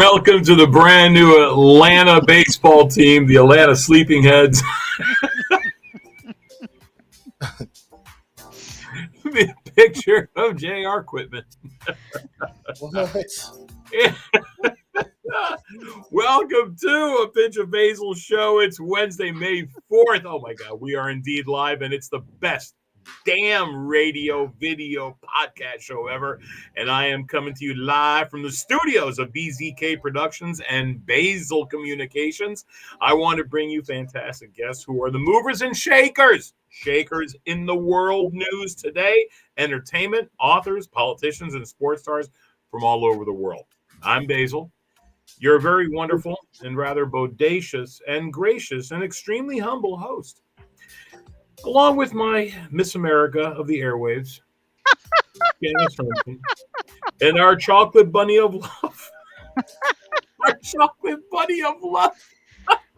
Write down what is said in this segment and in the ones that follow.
Welcome to the brand new Atlanta baseball team, the Atlanta Sleeping Heads. Picture of JR Equipment. Welcome to a Pinch of Basile show. It's Wednesday, May 4th. Oh my God, we are indeed live, and it's the best damn radio, video, podcast show ever. And I am coming to you live from the studios of BZK Productions and Basile Communications. I want to bring you fantastic guests who are the movers and shakers in the world news today, entertainment, authors, politicians, and sports stars from all over the world. I'm Basile. You're a very wonderful and rather bodacious and gracious and extremely humble host. Along with my Miss America of the airwaves, Janice Herndon, and our chocolate bunny of love. Our chocolate bunny of love.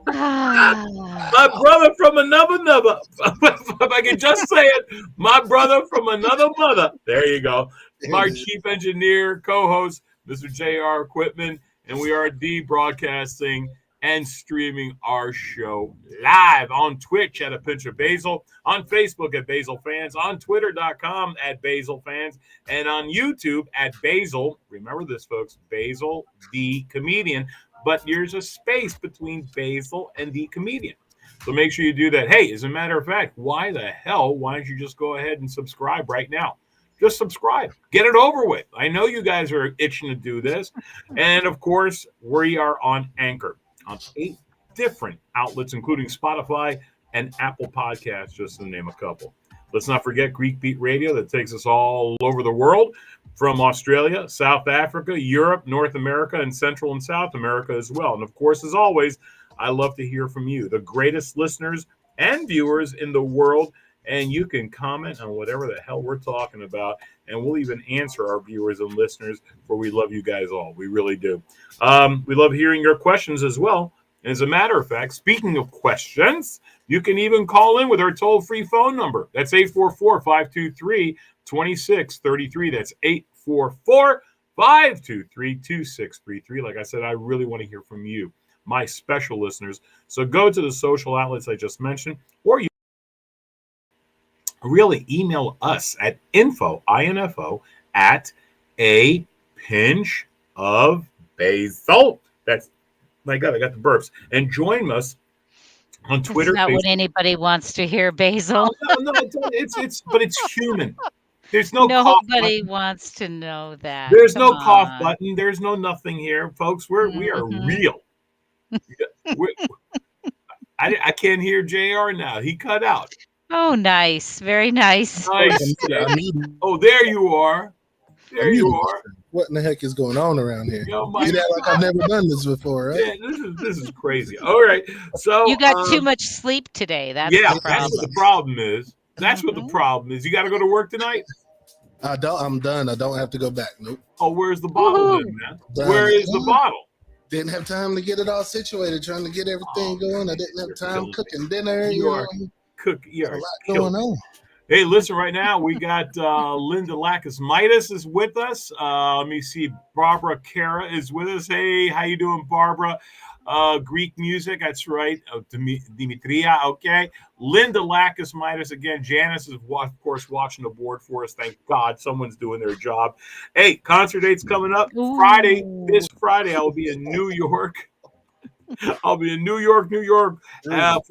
My brother from another mother. If I can just say it, my brother from another mother. There you go. My chief engineer, co-host, Mr. JR Equipment, and we are broadcasting and streaming our show live on Twitch at A Pinch of Basile, on Facebook at Basile Fans, on Twitter.com at Basile Fans, and on YouTube at Basile. Remember this, folks, Basile the Comedian. But there's a space between Basile and the Comedian. So make sure you do that. Hey, as a matter of fact, why don't you just go ahead and subscribe right now? Just subscribe. Get it over with. I know you guys are itching to do this. And, of course, we are on Anchor on 8 different outlets, including Spotify and Apple Podcasts, just to name a couple. Let's not forget Greek Beat Radio that takes us all over the world, from Australia, South Africa, Europe, North America, and Central and South America as well. And, of course, as always, I love to hear from you, the greatest listeners and viewers in the world. And you can comment on whatever the hell we're talking about, and we'll even answer our viewers and listeners, for we love you guys all. We really do. We love hearing your questions as well. And as a matter of fact, speaking of questions, you can even call in with our toll-free phone number. That's 844-523-2633. That's 844-523-2633. Like I said, I really want to hear from you, my special listeners. So go to the social outlets I just mentioned, or you really email us at info at a pinch of basile. That's, my God, I got the burps. And join us on Twitter. That's not what anybody wants to hear, Basile. No, but it's human. There's nobody wants to know that. There's no cough button. There's no nothing here, folks. We are real. I can't hear JR now. He cut out. Oh, nice. Very nice. Nice. Oh, there you are. There you are. What in the heck is going on around here? You act like I've never done this before, right? Yeah, this is crazy. All right. So you got too much sleep today. That's the problem. That's what the problem is. That's what the problem is. You got to go to work tonight? I'm done. I don't have to go back. Nope. Oh, where's the bottle then, man? Where is the bottle? Didn't have time to get it all situated, trying to get everything going. I didn't have time cooking dinner. You're a lot going on. Hey, listen, right now we got Linda Lakis-Mitis is with us. Let me see. Barbara Kara is with us. Hey, how you doing, Barbara? Greek music, that's right. Dimitria, okay. Linda Lakis-Mitis again. Janice is, of course, watching the board for us. Thank God someone's doing their job. Hey, concert dates coming up. Friday, this Friday, I'll be in New York. I'll be in New York, for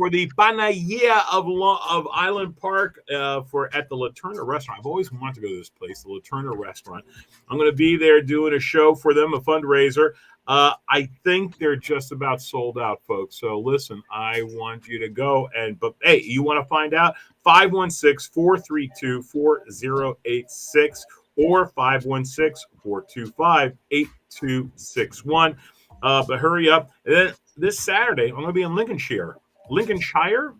the Panaya of Island Park at the Laterna restaurant. I've always wanted to go to this place, the Laterna restaurant. I'm going to be there doing a show for them, a fundraiser. I think they're just about sold out, folks. So listen, I want you to go. But hey, you want to find out? 516-432-4086 or 516-425-8261. But hurry up. And then this Saturday, I'm going to be in Lincolnshire. Lincolnshire?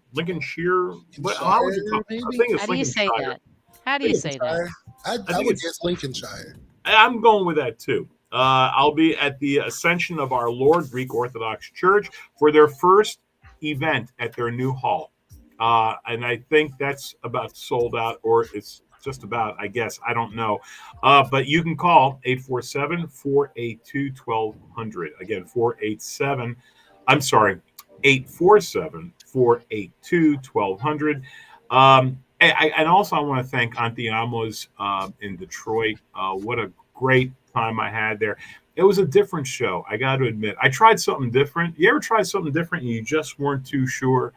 What? How would you call it? I think it's How do you say that? How do you say that? I would guess Lincolnshire. I'm going with that too. I'll be at the Ascension of Our Lord Greek Orthodox Church for their first event at their new hall. And I think that's about sold out, or it's just about, I guess. I don't know. But you can call 847-482-1200. Again, 847-482-1200. And also, I want to thank Auntie Amos in Detroit. What a great time I had there. It was a different show, I got to admit. I tried something different. You ever tried something different and you just weren't too sure?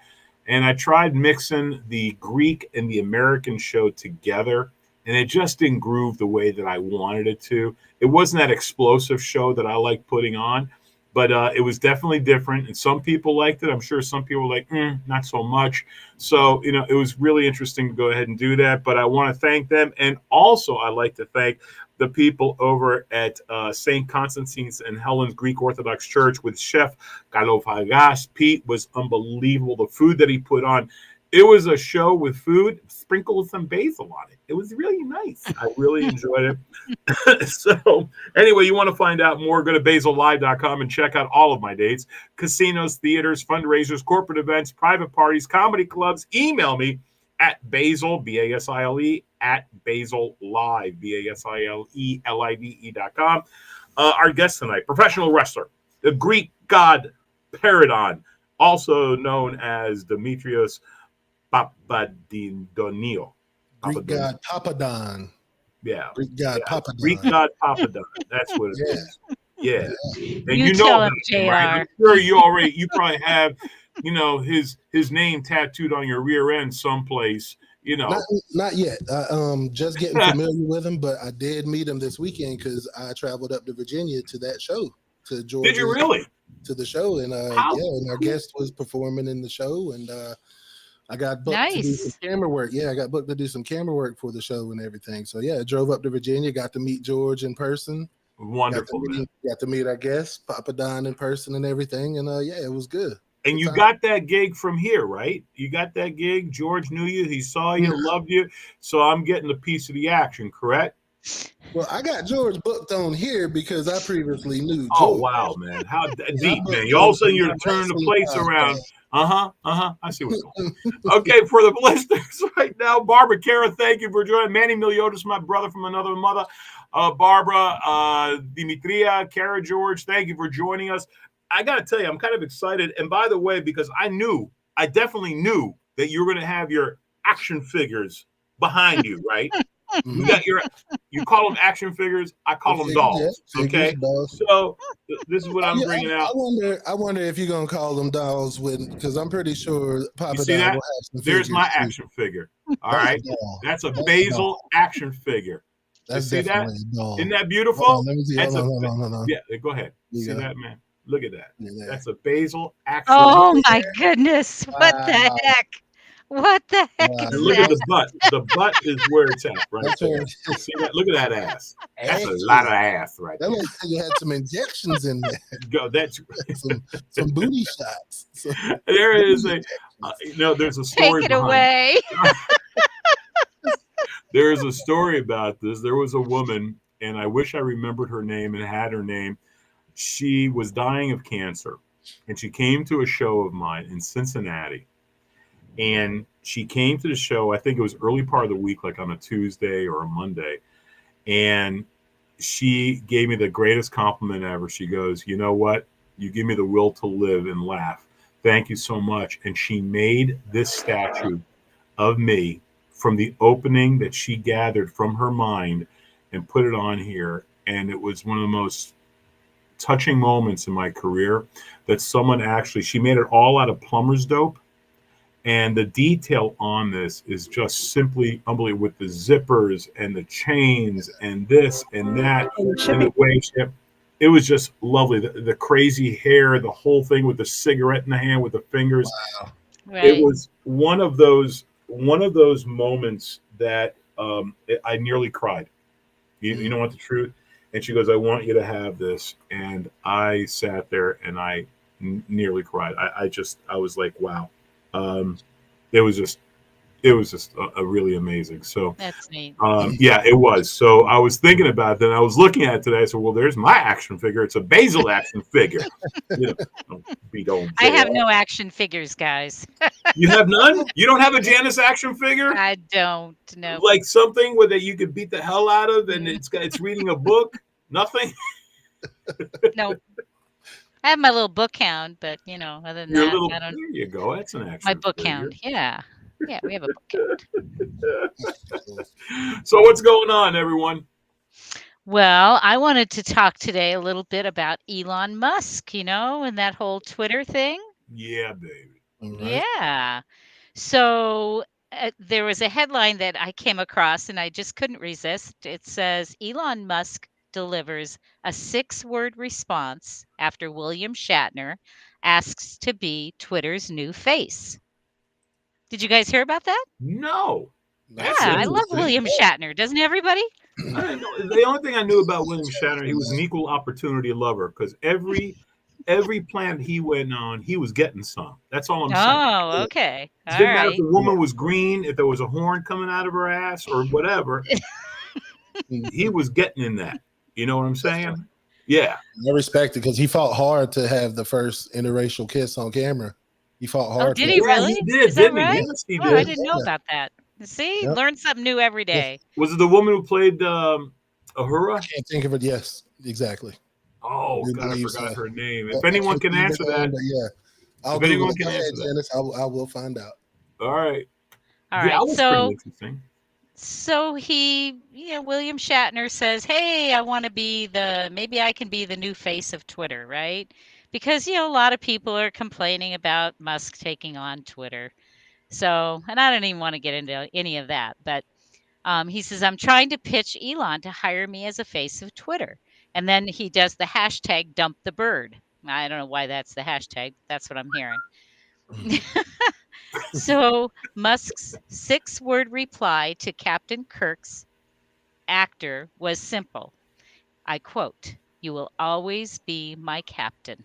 And I tried mixing the Greek and the American show together, and it just didn't groove the way that I wanted it to. It wasn't that explosive show that I like putting on, but it was definitely different. And some people liked it. I'm sure some people were like, not so much. So, it was really interesting to go ahead and do that. But I want to thank them. And also, I'd like to thank the people over at St. Constantine's and Helen's Greek Orthodox Church with Chef Galofagas. Pete was unbelievable. The food that he put on. It was a show with food, sprinkled some basil on it. It was really nice. I really enjoyed it. So anyway, you want to find out more, go to BasileLive.com and check out all of my dates. Casinos, theaters, fundraisers, corporate events, private parties, comedy clubs. Email me at Basile, B-A-S-I-L-E, at BasileLive, BasileLive.com. Our guest tonight, professional wrestler, the Greek God Papadon, also known as Dimitrios Papadoniou. Greek God Papadon. Yeah. Greek God Papadon. Greek God Papadon. That's what it is. Yeah. And You you tell know him, him, JR. right? I'm sure you probably have, his name tattooed on your rear end someplace, Not yet. Just getting familiar with him, but I did meet him this weekend because I traveled up to Virginia to that show, to Georgia. Did you really? To the show, and and our guest was performing in the show, and I got booked to do some camera work. Yeah, I got booked to do some camera work for the show and everything. So I drove up to Virginia, got to meet George in person. Wonderful, got to meet our guest Papadon in person and everything, and it was good. And you got that gig from here, right? You got that gig. George knew you. He saw you, loved you. So I'm getting a piece of the action, correct? Well, I got George booked on here because I previously knew George. Oh, wow, man. How deep, man. All of a sudden, you're turning the place around. I see what's going on. Okay, for the listeners right now, Barbara Cara, thank you for joining. Manny Miliotis, my brother from another mother. Barbara, Dimitria, Cara, George, thank you for joining us. I got to tell you, I'm kind of excited. And by the way, because I definitely knew that you were going to have your action figures behind you, right? You got you call them action figures. I call them dolls. Okay. Dolls. So this is what I'm bringing out. I wonder if you're going to call them dolls because I'm pretty sure Papa see that? Will have some There's my action figure. All right. That's a Basile action figure. That's you see that? Isn't that beautiful? Hold on, let me see. No. Yeah, go ahead. See that, man? Look at that. That's a Basile action. Oh my goodness! What the heck? What the heck? And look at the butt. The butt is where it's at, right there. See that? Look at that ass. That's a lot of ass, right there. That looks like you had some injections in there. Go. That's some booty shots. There is there's a story. Take it away. There is a story about this. There was a woman, and I wish I remembered her name and had her name. She was dying of cancer, and she came to a show of mine in Cincinnati. And she came to the show, I think it was early part of the week, like on a Tuesday or a Monday. And she gave me the greatest compliment ever. She goes, you know what? You give me the will to live and laugh. Thank you so much. And she made this statue of me from the opening that she gathered from her mind and put it on here. And it was one of the most touching moments in my career that someone she made it all out of plumber's dope. And the detail on this is just simply unbelievable with the zippers and the chains and this and that. And the way it was just lovely. The crazy hair, the whole thing with the cigarette in the hand with the fingers. Wow. Right. It was one of those moments that I nearly cried. You know what the truth? And she goes, I want you to have this. And I sat there and I nearly cried. I was like, wow. It was just, it was just a really amazing. So that's neat. Yeah, it was. So I was thinking about that. I was looking at it today. I said, well, there's my action figure. It's a Basile action figure. I have no action figures, guys. You have none? You don't have a Janice action figure? I don't know. Like something that you could beat the hell out of, and it's reading a book? Nothing? No. I have my little book hound, but other than that, I don't. There you go. That's an action. My book figure. hound, yeah, we have a book hound. So what's going on, everyone? Well, I wanted to talk today a little bit about Elon Musk, and that whole Twitter thing. Yeah, baby. Right. Yeah. So there was a headline that I came across, and I just couldn't resist. It says Elon Musk delivers a 6-word response after William Shatner asks to be Twitter's new face. Did you guys hear about that? No. Yeah, I love William Shatner. Doesn't everybody? I didn't know. The only thing I knew about William Shatner, he was an equal opportunity lover because every planet he went on, he was getting some. That's all I'm saying. Oh, okay. It didn't matter if the woman was green, if there was a horn coming out of her ass, or whatever. He was getting in that. You know what I'm saying? Yeah. I respect it because he fought hard to have the first interracial kiss on camera. He fought hard. Oh, did he really? He did, Is that didn't right? he? Yes, he Oh, did. I didn't know about that. See, learn something new every day. Was it the woman who played Ahura? I can't think of it. Yes, exactly. Oh, God, I forgot her name. If anyone can answer that. I'll if anyone can answer that. I will find out. All right. All right. That was pretty interesting. So he, William Shatner says, hey, maybe I can be the new face of Twitter, right? Because, a lot of people are complaining about Musk taking on Twitter. So, and I don't even want to get into any of that, but he says, I'm trying to pitch Elon to hire me as a face of Twitter. And then he does the hashtag dump the bird. I don't know why that's the hashtag. That's what I'm hearing. So Musk's 6-word reply to Captain Kirk's actor was simple. I quote, "You will always be my captain."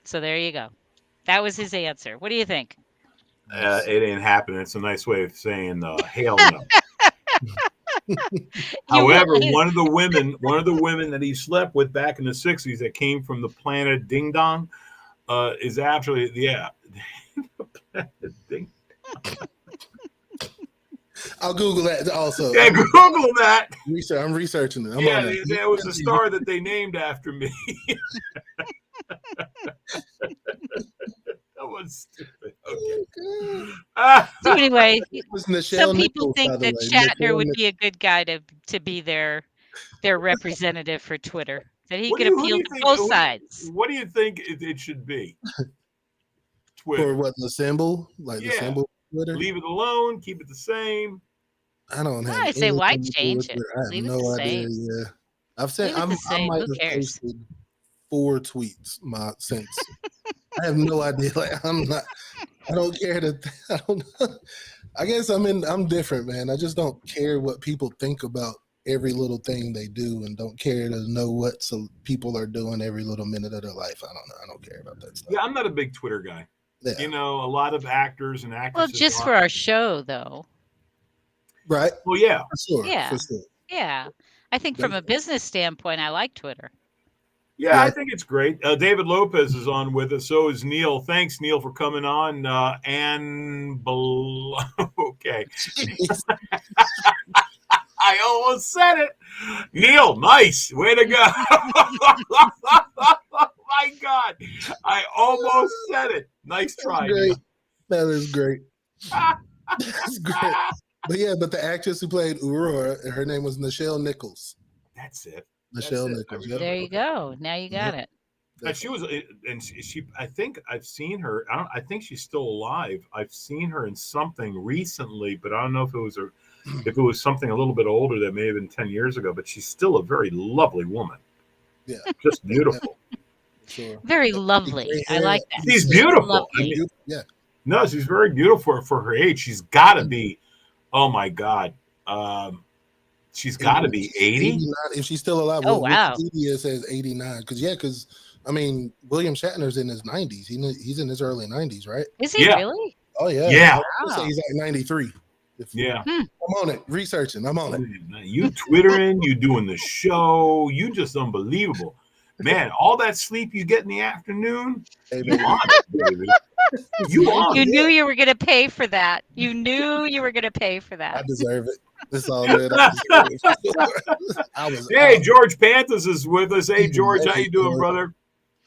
So there you go. That was his answer. What do you think? It ain't happening. It's a nice way of saying hell no. However, one of the women that he slept with back in the 60s that came from the planet Ding Dong is actually, Ding. I'll Google that also. Yeah, Google that. I'm researching it. There was a star that they named after me. That was stupid. Okay. So anyway, some people Nichols, think that Shatner would be a good guy to be their representative for Twitter. That he could appeal to both sides. What do you think it should be? Twitter. For what, the symbol? The symbol Twitter? Leave it alone, keep it the same. I don't have. I say why change it? I have no idea. Yeah. I've said I might have posted 4 tweets since. I have no idea. I don't care I guess I'm different, man. I just don't care what people think about every little thing they do and don't care to know what some people are doing every little minute of their life. I don't know. I don't care about that stuff. Yeah, I'm not a big Twitter guy. Yeah. A lot of actors and actresses. Well, just for our show, though. Right. Well, yeah. For sure. Yeah. For sure. Yeah. I think from a business standpoint, I like Twitter. Yeah, I think it's great. David Lopez is on with us. So is Neil. Thanks, Neil, for coming on. Okay. I almost said it. Neil, nice. Way to go. My God. I almost said it. Nice try. Great. That is great. That's great. But the actress who played Aurora, her name was Nichelle Nichols. That's it. Nichelle Nichols. Yep. There you go. Now you got it. And she was, and she. I think I've seen her. I think she's still alive. I've seen her in something recently, but I don't know if it was something a little bit older that may have been 10 years ago. But she's still a very lovely woman. Yeah, just beautiful. Sure. Very lovely. I like that. She's beautiful. I mean, yeah. No, she's very beautiful for her age. She's got to be. Oh my God. She's got to be 80. If she's still alive. Oh, wow. Wikipedia says 89. Because William Shatner's in his 90s. He's in his early 90s, right? Is he really? Oh, yeah. Yeah. I would say he's like 93. Yeah. I'm on it, researching. I'm on it. You twittering, you doing the show, you just unbelievable. Man, all that sleep you get in the afternoon, you on it, baby. You on You it. knew you were going to pay for that. You knew you were going to pay for that. I deserve it. It's all good. I was Hey, out. George Panthers is with us. Hey, George, how you doing, brother?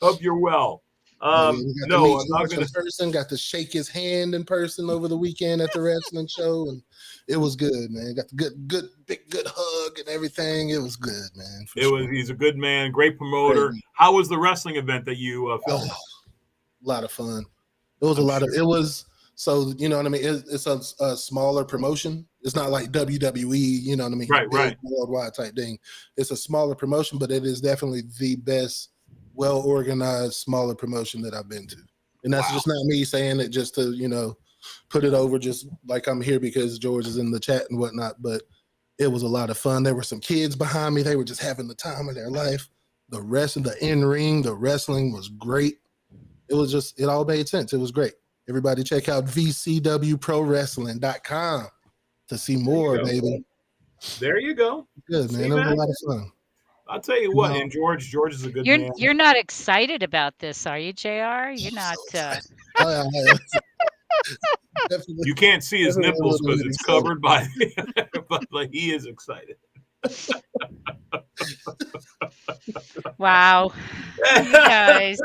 Hope you're well. No, I'm not going to. Person got to shake his hand in person over the weekend at the wrestling show, and it was good, man. Got the good hug and everything. It was good, man. He's a good man, great promoter. Great. How was the wrestling event that you filmed? A lot of fun. It was it was, so you know what I mean. It's a smaller promotion. It's not like WWE, you know what I mean? Right. Worldwide type thing. It's a smaller promotion, but it is definitely the best, well-organized, smaller promotion that I've been to. And that's just not me saying it just to, you know, put it over just like I'm here because George is in the chat and whatnot. But it was a lot of fun. There were some kids behind me. They were just having the time of their life. The rest of the in-ring, the wrestling was great. It was just, it all made sense. It was great. Everybody check out VCWProWrestling.com to see more, baby. There you go. Good, man. It was a lot of fun. I'll tell you what, and George is a good man. You're not excited about this, are you, JR? You're not. You can't see his nipples because it's covered by, but like he is excited. Wow. You guys,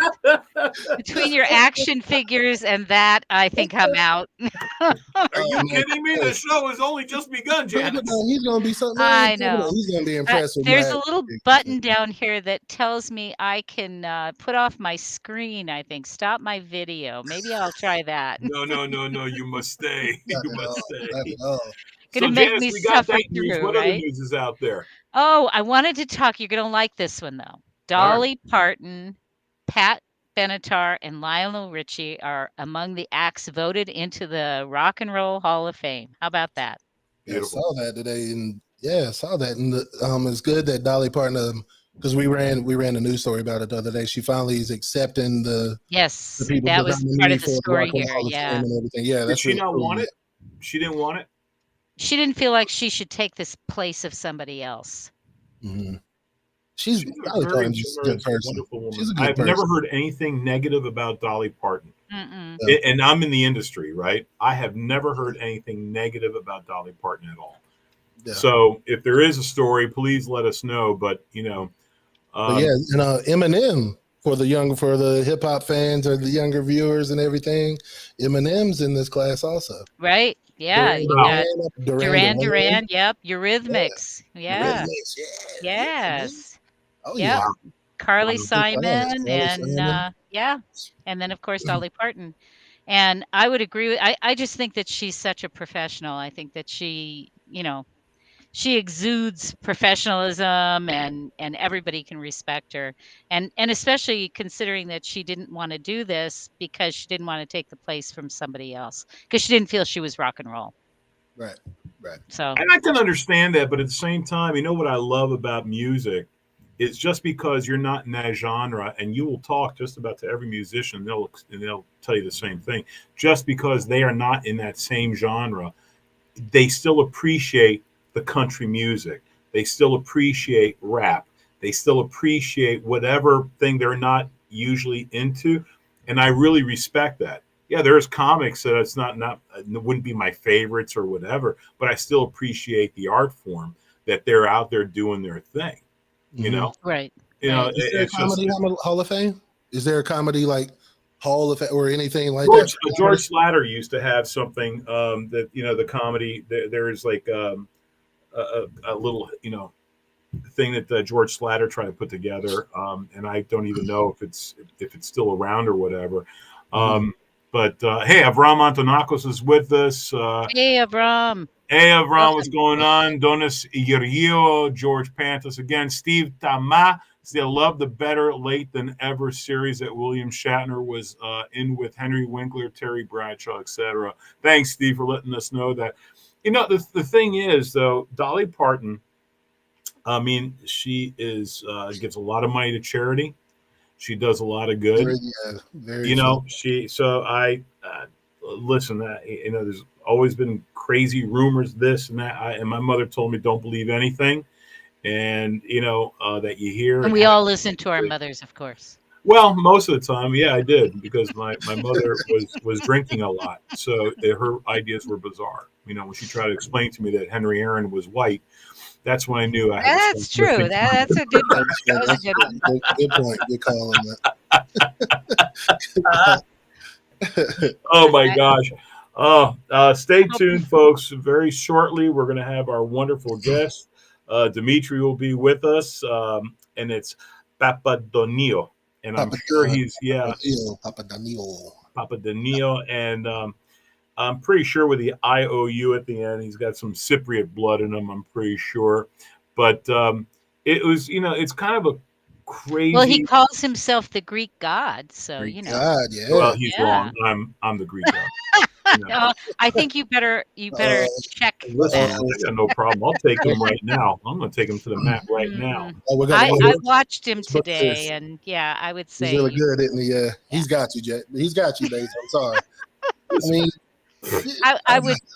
between your action figures and that, I think I'm out. Are you kidding me? The show has only just begun, Janice. He's going to be something. I know. He's going to be impressed with There's a little button down here that tells me I can put off my screen, I think. Stop my video. Maybe I'll try that. No. You must stay. You must stay. Gonna so, make Janice, me we got suffer that news. through, What other news is out there? Oh, I wanted to talk. You're going to like this one, though. Dolly Parton, Pat Benatar, and Lionel Richie are among the acts voted into the Rock and Roll Hall of Fame. How about that? Yeah, I saw that today, and I saw that. And it's good that Dolly Parton, because we ran a news story about it the other day. She finally is accepting the people that was part of the story here. Yeah, and everything. Yeah, did she not want it? She didn't want it. She didn't feel like she should take this place of somebody else. Mm-hmm. She's a very good person. Wonderful woman. I've never heard anything negative about Dolly Parton. Mm-mm. And I'm in the industry, right? I have never heard anything negative about Dolly Parton at all. Yeah. So if there is a story, please let us know. But you know, Eminem for the hip hop fans or the younger viewers and everything, Eminem's in this class also. Right. Yeah. Duran. Yep. Eurythmics. Yeah. Yes. Oh, yeah. Carly Simon and and then of course Dolly Parton. And I would agree with I just think that she's such a professional. I think that she, you know, she exudes professionalism and everybody can respect her. And especially considering that she didn't want to do this because she didn't want to take the place from somebody else because she didn't feel she was rock and roll. Right. So and I can understand that, but at the same time, you know what I love about music? It's just because you're not in that genre, and you will talk just about to every musician, they'll tell you the same thing. Just because they are not in that same genre, they still appreciate the country music. They still appreciate rap. They still appreciate whatever thing they're not usually into, and I really respect that. Yeah, there's comics that it's not wouldn't be my favorites or whatever, but I still appreciate the art form that they're out there doing their thing. You know, right? You know, is there a comedy Hall of Fame? Is there a comedy like Hall of Fame or anything like that? George Slatter used to have something that the comedy. There is like a little thing that George Slatter tried to put together, and I don't even know if it's still around or whatever. But hey, Avram Antonakos is with us. Hey, Avram. Hey, Avram, what's going on? Donis Irio, George Panthers again. Steve Tama, I love the Better Late Than Ever series that William Shatner was in with Henry Winkler, Terry Bradshaw, etc. Thanks, Steve, for letting us know that. You know, the thing is, though, Dolly Parton, I mean, she gives a lot of money to charity. She does a lot of good. Very listen, there's always been crazy rumors, this and that. And my mother told me, don't believe anything. And, that you hear. And we all listen to our mothers, of course. Well, most of the time, yeah, I did, because my mother was drinking a lot. So her ideas were bizarre. When she tried to explain to me that Henry Aaron was white, that's when I knew I had That's true. That's a good one. That was a good one. Good point. Good call on that. Oh, my gosh. Stay tuned, folks. Very shortly, we're going to have our wonderful guest. Dimitri will be with us, and it's Papadoniou. And I'm sure he's, Papadoniou. And I'm pretty sure with the IOU at the end, he's got some Cypriot blood in him, I'm pretty sure. But it was, it's kind of a crazy. Well, he calls himself the Greek God, so Greek God, yeah. Well, he's wrong. I'm the Greek God. No, I think you better check. Listen, I got no problem. I'll take him right now. I'm going to take him to the mat right now. I watched him today, and yeah, I would say he's really good, isn't he? Yeah, he's got you, Jet. He's got you, Basil. I'm sorry. I mean,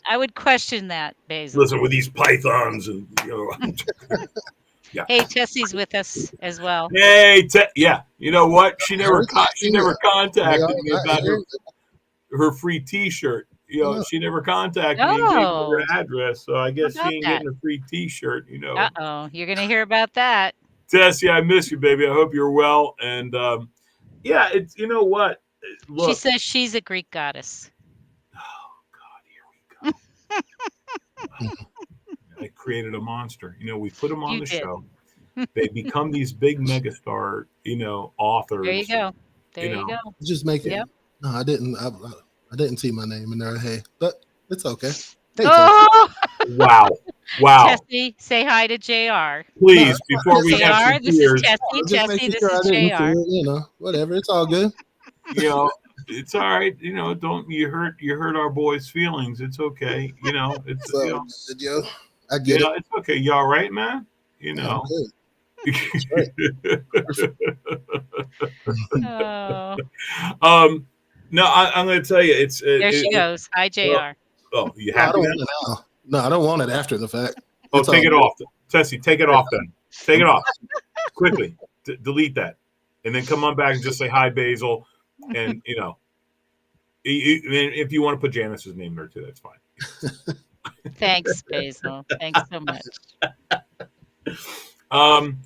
I would question that, Basil. Listen, with these pythons and Yeah. Hey, Tessie's with us as well. Hey, yeah. You know what? She never contacted me about her free T-shirt. She never contacted me and gave me her address. So I guess she ain't getting a free T-shirt. Uh-oh, you're gonna hear about that. Tessie, I miss you, baby. I hope you're well. And yeah, it's what. Look, she says she's a Greek goddess. Oh God, here we go. I created a monster. We put them on the show. They become these big megastar, authors. There you go. There you go. Just make it. Yep. No, I didn't. I didn't see my name in there. Hey, but it's okay. Wow. Tessie, say hi to JR. Please, before we have some this tears. Is Tessie, this is JR. Whatever. It's all good. It's all right. Don't you hurt our boys' feelings. It's okay. It's I get it. It's okay. You all right, man? Right. No, I'm going to tell you, it's there. She goes. Hi, JR. You happy? No, I don't want it after the fact. Take it off, Tessie. Take it off then. Take it off quickly. Delete that, and then come on back and just say hi, Basil. And if you want to put Janice's name there too, that's fine. Thanks, Basil. Thanks so much.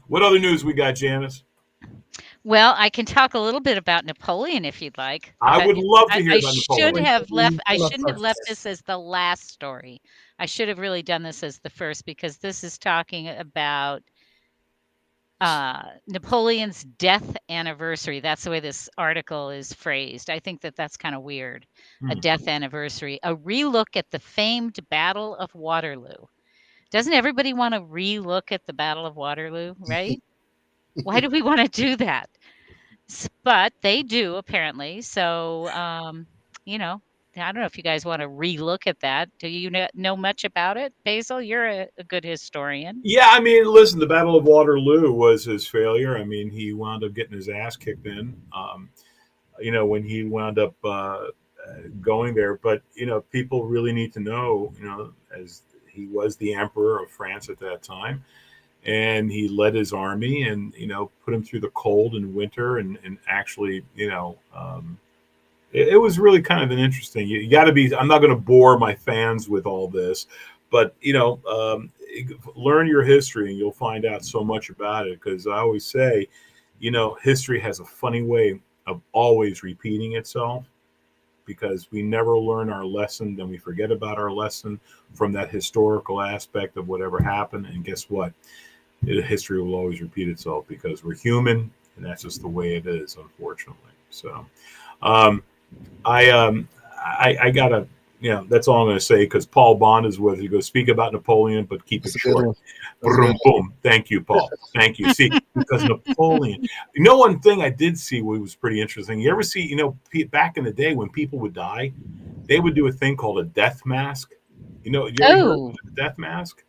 What other news we got, Janice? Well, I can talk a little bit about Napoleon if you'd like. I would love to hear about Napoleon. I shouldn't have left this as the last story. I should have really done this as the first, because this is talking about Napoleon's death anniversary. That's the way this article is phrased. I think that's kind of weird. A death anniversary, a relook at the famed Battle of Waterloo. Doesn't everybody want to relook at the Battle of Waterloo, right? Why do we want to do that? But they do, apparently. So, I don't know if you guys want to relook at that. Do you know much about it, Basil? You're a good historian. Yeah, I mean, listen, the Battle of Waterloo was his failure. I mean, he wound up getting his ass kicked in, when he wound up going there. But, people really need to know, as he was the emperor of France at that time. And he led his army and, put him through the cold and winter and actually, it was really kind of an interesting, you got to be, I'm not going to bore my fans with all this, but, learn your history and you'll find out so much about it. Because I always say, history has a funny way of always repeating itself, because we never learn our lesson, then we forget about our lesson from that historical aspect of whatever happened. And guess what? History will always repeat itself, because we're human, and that's just the way it is, unfortunately. So I gotta, that's all I'm going to say, because Paul Bond is with you. Go speak about Napoleon, but keep it short. Boom, boom. Thank you, Paul. Thank you. See, because Napoleon, one thing I did see was pretty interesting. You ever see, back in the day when people would die, they would do a thing called a death mask. You ever heard of a death mask?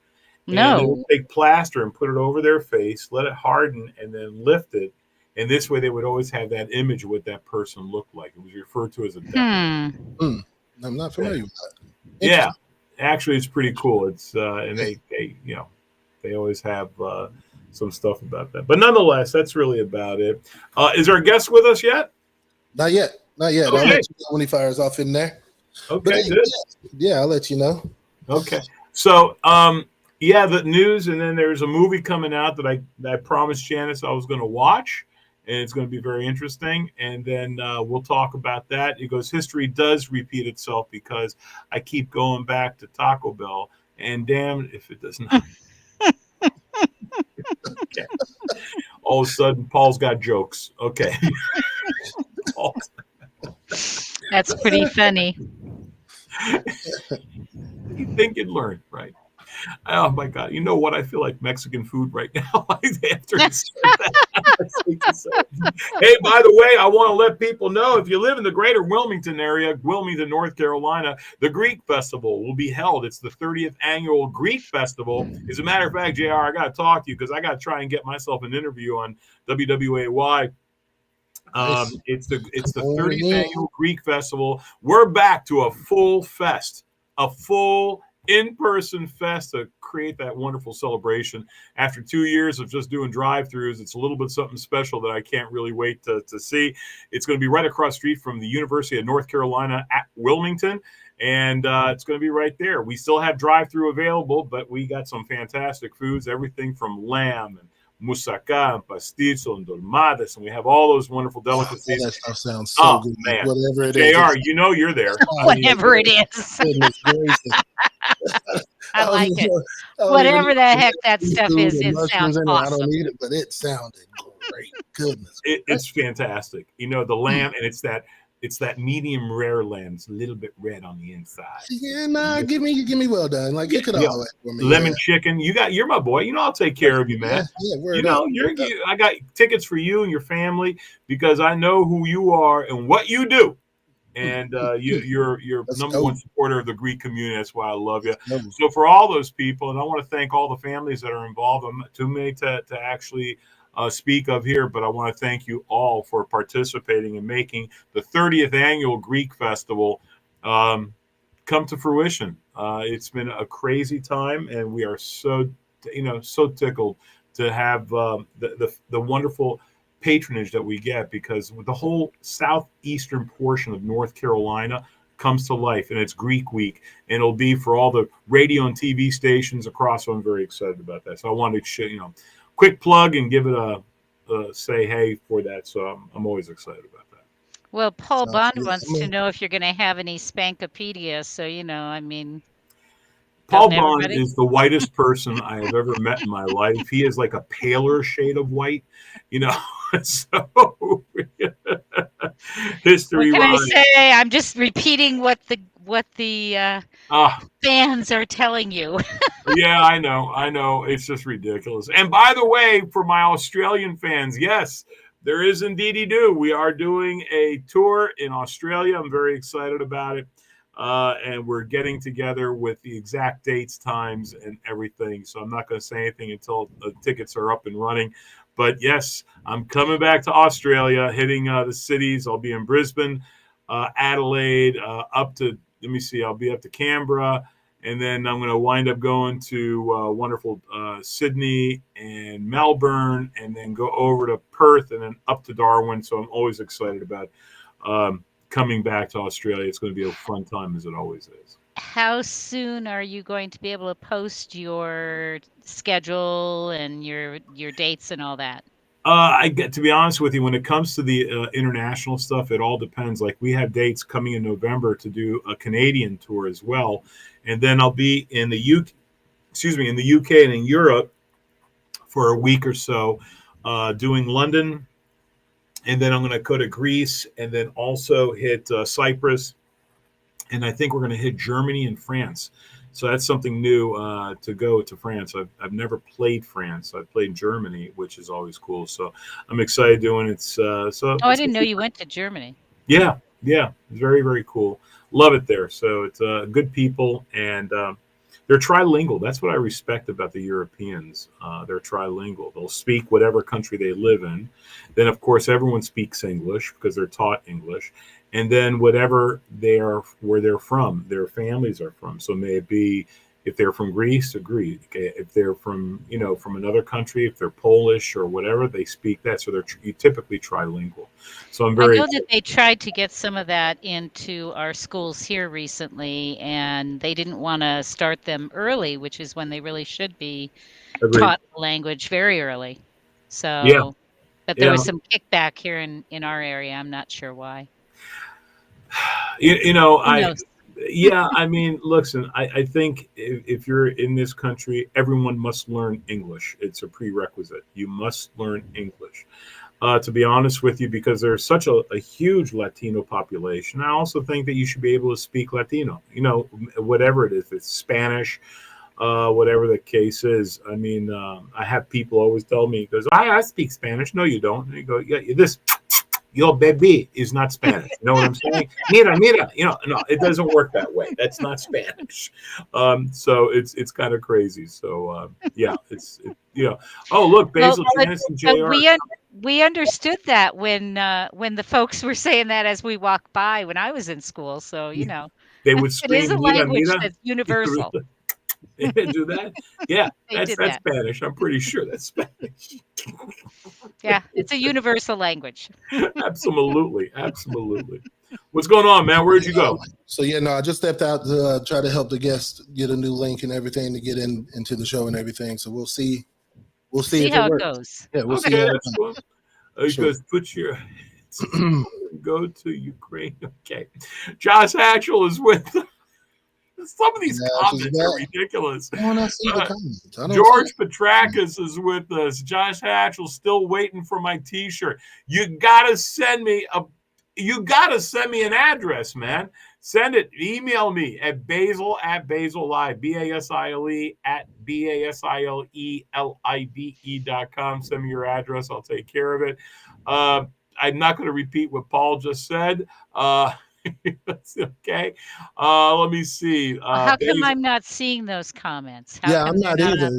No. And they would take plaster and put it over their face, let it harden, and then lift it. And this way they would always have that image of what that person looked like. It was referred to as a death mask. I'm not familiar with that. Yeah, actually, it's pretty cool. It's and they they always have some stuff about that. But nonetheless, that's really about it. Is there a guest with us yet? Not yet. Okay. I'll let you know when he fires off in there. Okay, good. Yeah, I'll let you know. Okay. So, yeah, the news, and then there's a movie coming out that I promised Janice I was going to watch, and it's going to be very interesting. And then we'll talk about that. It goes, history does repeat itself because I keep going back to Taco Bell, and damn if it does not. Okay. All of a sudden, Paul's got jokes. Okay. That's pretty funny. You think you'd learn, right? Oh my God! You know what? I feel like Mexican food right now. After you said that. Hey, by the way, I want to let people know if you live in the greater Wilmington area, Wilmington, North Carolina, the Greek Festival will be held. It's the 30th annual Greek Festival. As a matter of fact, JR, I got to talk to you because I got to try and get myself an interview on WWAY. It's the 30th annual Greek Festival. We're back to a full fest, a full in-person fest to create that wonderful celebration. After 2 years of just doing drive-thrus, it's a little bit something special that I can't really wait to see. It's going to be right across the street from the University of North Carolina at Wilmington, and it's going to be right there. We still have drive-thru available, but we got some fantastic foods, everything from lamb and moussaka and pastizo and dolmades, and we have all those wonderful delicacies. That stuff sounds so good. Man. Whatever it JR, is. you know you're there. Whatever it is. I like it. Whatever the heck that stuff is, it sounds awesome. I don't need it, but it sounded great. Goodness. It's fantastic. You know, the lamb, and it's that medium rare lamb. It's a little bit red on the inside. Yeah, nah, give me well done. Like you could all for me. Lemon chicken. You're my boy. You know I'll take care of you, man. I got tickets for you and your family because I know who you are and what you do. And you're number one supporter of the Greek community. That's why I love you. So for all those people, and I want to thank all the families that are involved. I'm too many to actually speak of here, but I want to thank you all for participating and making the 30th annual Greek Festival come to fruition. It's been a crazy time, and we are so tickled to have the wonderful patronage that we get, because the whole southeastern portion of North Carolina comes to life, and it's Greek Week, and it'll be for all the radio and TV stations across. So I'm very excited about that. So I wanted to, quick plug and give it a say hey for that. So I'm always excited about that. Well, Paul Bond wants to know if you're going to have any Spankopedia. So, Paul Bond is the whitest person I have ever met in my life. He is like a paler shade of white, So history. What can I say? I'm just repeating what the fans are telling you. Yeah, I know. It's just ridiculous. And by the way, for my Australian fans, yes, there is indeed we are doing a tour in Australia. I'm very excited about it. And we're getting together with the exact dates, times, and everything. So I'm not going to say anything until the tickets are up and running. But yes, I'm coming back to Australia, hitting the cities. I'll be in Brisbane, Adelaide, I'll be up to Canberra. And then I'm going to wind up going to wonderful Sydney and Melbourne, and then go over to Perth and then up to Darwin. So I'm always excited about coming back to Australia. It's going to be a fun time, as it always is. How soon are you going to be able to post your schedule and your dates and all that? To be honest with you, when it comes to the international stuff, it all depends. Like, we have dates coming in November to do a Canadian tour as well, and then I'll be in the UK and in Europe for a week or so, doing London. And then I'm going to go to Greece, and then also hit Cyprus. And I think we're going to hit Germany and France. So that's something new to go to France. I've never played France. I've played Germany, which is always cool. So I'm excited doing it. I didn't know you went to Germany. Yeah. Very, very cool. Love it there. So it's good people, and they're trilingual. That's what I respect about the Europeans. They're trilingual. They'll speak whatever country they live in. Then, of course, everyone speaks English because they're taught English. and then whatever where they're from, their families are from. So may it be if they're from Greece, Greek. If they're from from another country, if they're Polish or whatever, they speak that. So they're typically trilingual. So I know that they tried to get some of that into our schools here recently, and they didn't want to start them early, which is when they really should be taught the language very early. So, but there was some kickback here in our area. I'm not sure why. I mean, listen, I think if you're in this country, everyone must learn English. It's a prerequisite. You must learn English. To be honest with you, because there's such a huge Latino population. I also think that you should be able to speak Latino, whatever it is, if it's Spanish, whatever the case is. I mean, I have people always tell me, because I speak Spanish. No, you don't. And you go, yeah, this. Your baby is not Spanish. You know what I'm saying? Mira. No, it doesn't work that way. That's not Spanish. So it's kind of crazy. So Oh, look, Basile, Janice, and JR. We understood that when the folks were saying that as we walked by when I was in school. So they would scream. It is a language that's universal. They do that? Yeah, that's Spanish. I'm pretty sure that's Spanish. Yeah, it's a universal language. Absolutely. What's going on, man? Where'd you go? So I just stepped out to try to help the guests get a new link and everything to get into the show and everything. So we'll see how it goes. Yeah, we'll see how it goes. Because put your go to Ukraine. Okay, Josh Hatchell is with. Some of these comments are ridiculous. George Petrakis is with us. Josh Hatchell still waiting for my T-shirt. You gotta send me an address, man. Send it. Email me at Basile@BasileLive, BASILE@BASILELIVE.com. Send me your address. I'll take care of it. I'm not going to repeat what Paul just said. That's okay. Let me see. How come I'm not seeing those comments? I'm not either.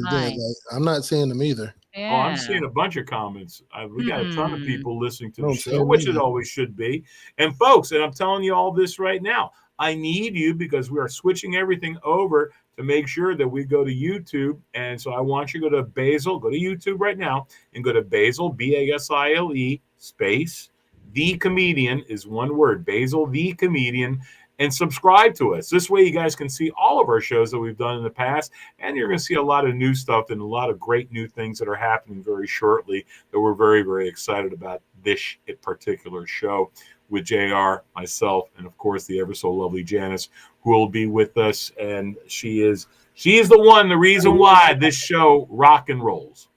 I'm not seeing them either. Yeah. Oh, I'm seeing a bunch of comments. We got a ton of people listening to the show, which it always should be. And folks, and I'm telling you all this right now, I need you because we are switching everything over to make sure that we go to YouTube. And so I want you to go to Basile, go to YouTube right now and go to Basile, BASILE, space. The Comedian is one word, Basile the Comedian, and subscribe to us. This way you guys can see all of our shows that we've done in the past, and you're going to see a lot of new stuff and a lot of great new things that are happening very shortly that we're very, very excited about this particular show with JR, myself, and of course the ever so lovely Janice, who will be with us, and she is the reason why this show rock and rolls.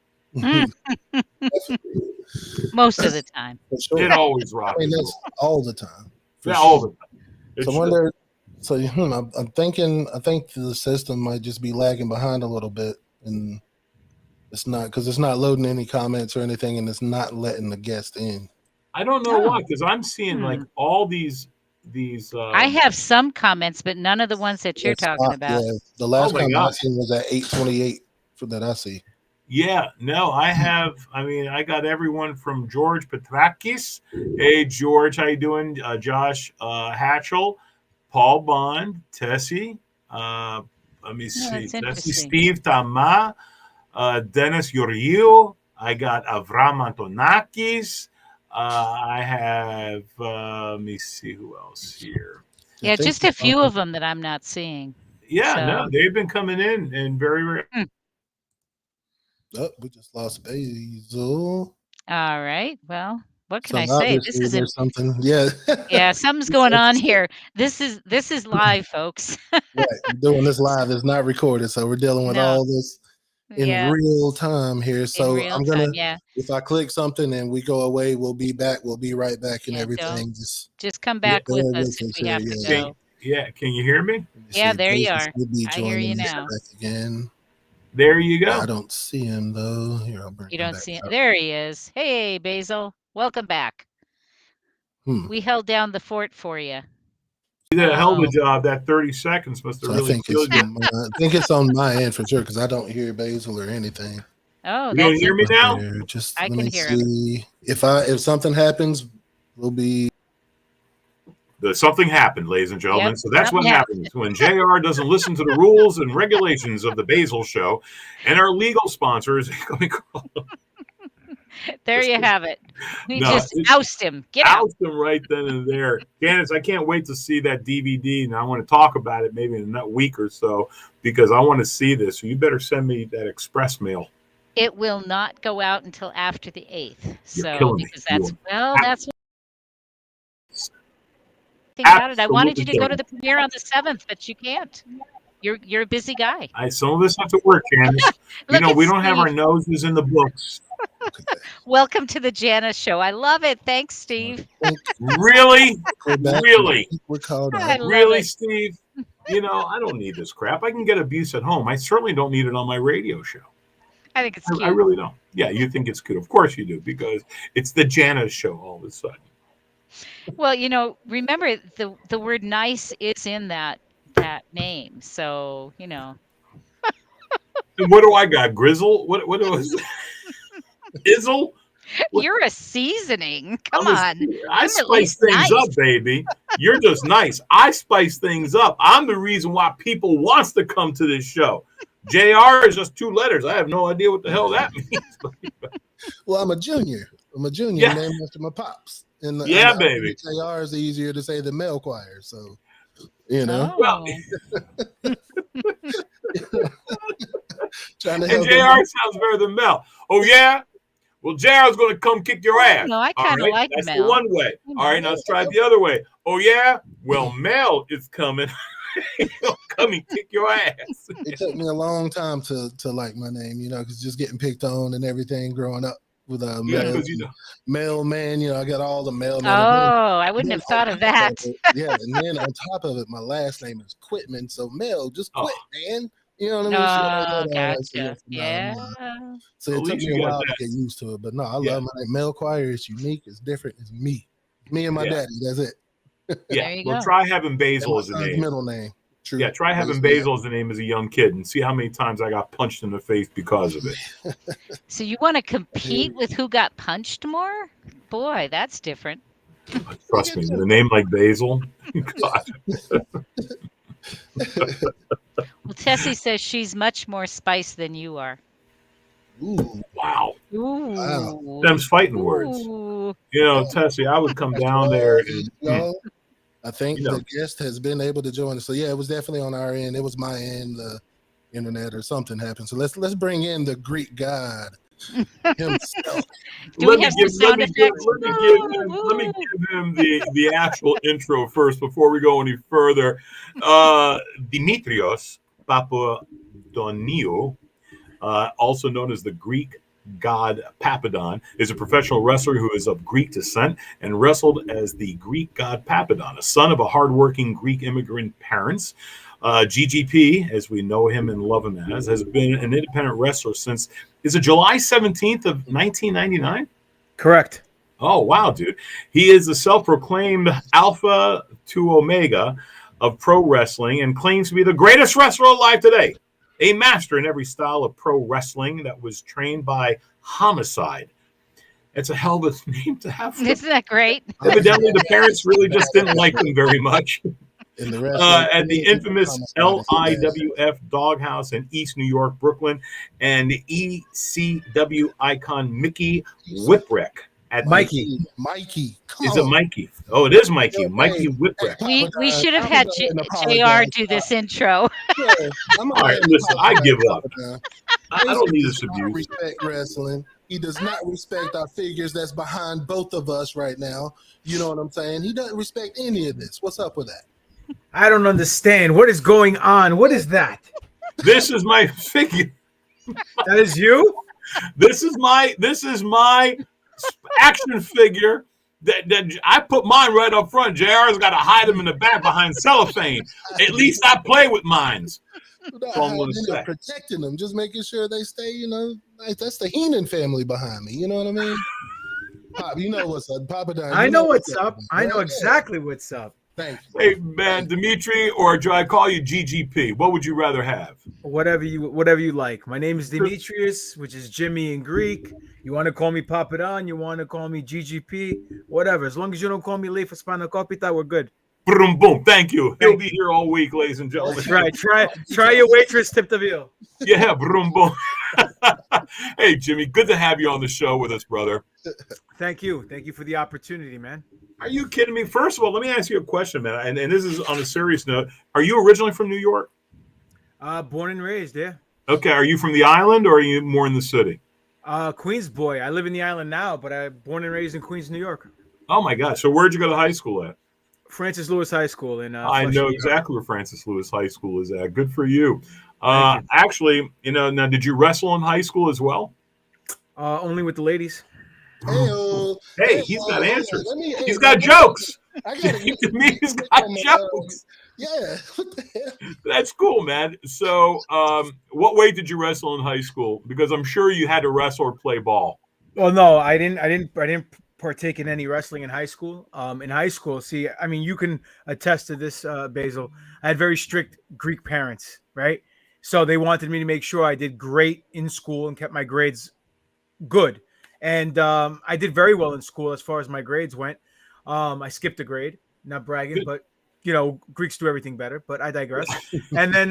Most of the time. Sure. It always rocks. I mean, that's all the time. All the time. I'm thinking, I think the system might just be lagging behind a little bit, and it's not because it's not loading any comments or anything, and it's not letting the guest in. I don't know why, because I'm seeing like all these. I have some comments, but none of the ones that you're talking about. Yeah, the last comment I seen was at 8:28 that I see. Yeah, no, I got everyone from George Petrakis. Hey, George, how you doing? Josh Hatchell, Paul Bond, Tessie. Let me see. Tessie, Steve Tama, Dennis Yorio. I got Avram Antonakis. I have, let me see who else here. Yeah, just a few of them that I'm not seeing. Yeah, no, they've been coming in and very rare. Oh, we just lost Basile. All right. Well, what can I say? This is something. Yeah. Yeah, something's going on here. This is live, folks. Right. We're doing this live. It's not recorded, so we're dealing with all this in real time here. So I'm gonna if I click something and we go away, we'll be back. We'll be right back and everything. Just come back with us if we have to go. Yeah, can you hear me? Yeah, there you are. I hear you now. Back again. There you go. I don't see him though. Here, I'll bring you don't see him. There he is. Hey, Basile. Welcome back. We held down the fort for you. You did a hell of a job. That 30 seconds must have really killed you. I think it's on my end for sure because I don't hear Basile or anything. Oh, you can hear me now? I can hear him. If something happens, we'll be. Something happened, ladies and gentlemen. Yep, So that's what happens when JR doesn't listen to the rules and regulations of the Basile Show, and our legal sponsors. There you have it. We just oust him. Get out. Oust him right then and there. Candace, I can't wait to see that DVD, and I want to talk about it maybe in that week or so because I want to see this. So you better send me that express mail. It will not go out until after the 8th. You're killing me. Because that's think about it. I wanted you to go to the premiere on the 7th, but you can't. You're a busy guy. Some of us have to work, Janice. We don't have our noses in the books. Welcome to the Janice Show. I love it. Thanks, Steve. Really? Really? We're called really, Steve? I don't need this crap. I can get abuse at home. I certainly don't need it on my radio show. I think it's cute. I really don't. Yeah, you think it's cute. Of course you do, because it's the Janice Show all of a sudden. Well, remember the word nice is in that name. So, And what do I got? Grizzle? What was Izzle? You're a seasoning. Come on. I spice things up, baby. You're just nice. I spice things up. I'm the reason why people wants to come to this show. JR is just 2 letters. I have no idea what the hell that means. Well, I'm a junior named after my pops. And baby. JR is easier to say than Mel Choir, so Well, Oh. and JR sounds better than Mel. Oh yeah? Well, JR's gonna come kick your ass. No, I kind of like That's Mel. the one way. All right, now let's try it the other way. Oh yeah? Well, Mel is coming. He'll come and kick your ass. It took me a long time to like my name, because just getting picked on and everything growing up with mailman, I got all the mailman. Oh, I wouldn't have thought of that. Yeah, and then on top of it, my last name is Quitman, so Mel, just quit, man. You know what I mean? Gotcha. Yeah. So it took me a while to get used to it, but no, I love my name. Mel Choir is unique, it's different, it's me and my daddy. That's it. Yeah. Well, try having Basil as a name. Middle name. True. Yeah, try having Basil as a name as a young kid and see how many times I got punched in the face because of it. So you want to compete with who got punched more? Boy, that's different. Trust me, with a name like Basil. God. Well, Tessie says she's much more spice than you are. Ooh. Wow. Ooh. Wow. Them's fighting words. Tessie, I would come down there and I think the guest has been able to join us. So yeah, it was definitely on our end. It was my end, the internet or something happened. So let's bring in the Greek God himself. Let me give him the actual intro first before we go any further. Dimitrios Papadoniou, also known as the Greek God Papadon, is a professional wrestler who is of Greek descent and wrestled as the Greek God Papadon, a son of a hardworking Greek immigrant parents. GGP, as we know him and love him as, has been an independent wrestler since, is it July 17th of 1999? Correct. Oh, wow, dude. He is the self-proclaimed Alpha to Omega of pro wrestling and claims to be the greatest wrestler alive today. A master in every style of pro wrestling that was trained by Homicide. It's a hell of a name to have. Isn't that great? Evidently, the parents really just didn't like him very much. At the infamous LIWF Doghouse in East New York, Brooklyn, and the ECW icon Mikey Whipwreck. Mikey. Is it Mikey? Oh, it is Mikey. Mikey Whipwreck. We should have had JR do this intro. All right, listen, I give up. I don't need this abuse. Respect wrestling. He does not respect our figures that's behind both of us right now. You know what I'm saying? He doesn't respect any of this. What's up with that? I don't understand. What is going on? What is that? This is my figure. That is you? This is my action figure that I put mine right up front. JR's got to hide them in the back behind cellophane. At least I play with mines. Protecting them, just making sure they stay, that's the Heenan family behind me. You know what I mean? Pop, you know what's up. Papadon, I know what's up. I know exactly what's up. Thank you. Hey, man, Dimitri, or do I call you GGP? What would you rather have? Whatever you like. My name is Dimitrios, which is Jimmy in Greek. You want to call me Papadon, you want to call me GGP, whatever. As long as you don't call me late for Spinal Corpita, we're good. Boom, boom. Thank you. He'll be here all week, ladies and gentlemen. That's right. Try your waitress tip the veal. Yeah, boom, boom. Hey, Jimmy, good to have you on the show with us, brother. Thank you for the opportunity, man. Are you kidding me? First of all, let me ask you a question, man. And this is on a serious note. Are you originally from New York? Born and raised, yeah. Okay. Are you from the island or are you more in the city? Queens boy. I live in the island now, but I'm born and raised in Queens, New York. Oh my gosh. So where'd you go to high school at? Francis Lewis High School in I know exactly where Francis Lewis High School is at. Good for you. Actually, now did you wrestle in high school as well? Only with the ladies. Hey, he's got answers. He's got jokes. He's got jokes. Yeah. What the hell? That's cool, man. So, what weight did you wrestle in high school? Because I'm sure you had to wrestle or play ball. Well, no, I didn't partake in any wrestling in high school. In high school, see, I mean, you can attest to this, Basil. I had very strict Greek parents, right? So they wanted me to make sure I did great in school and kept my grades good. And I did very well in school as far as my grades went. I skipped a grade, not bragging, but Greeks do everything better, but I digress. And then,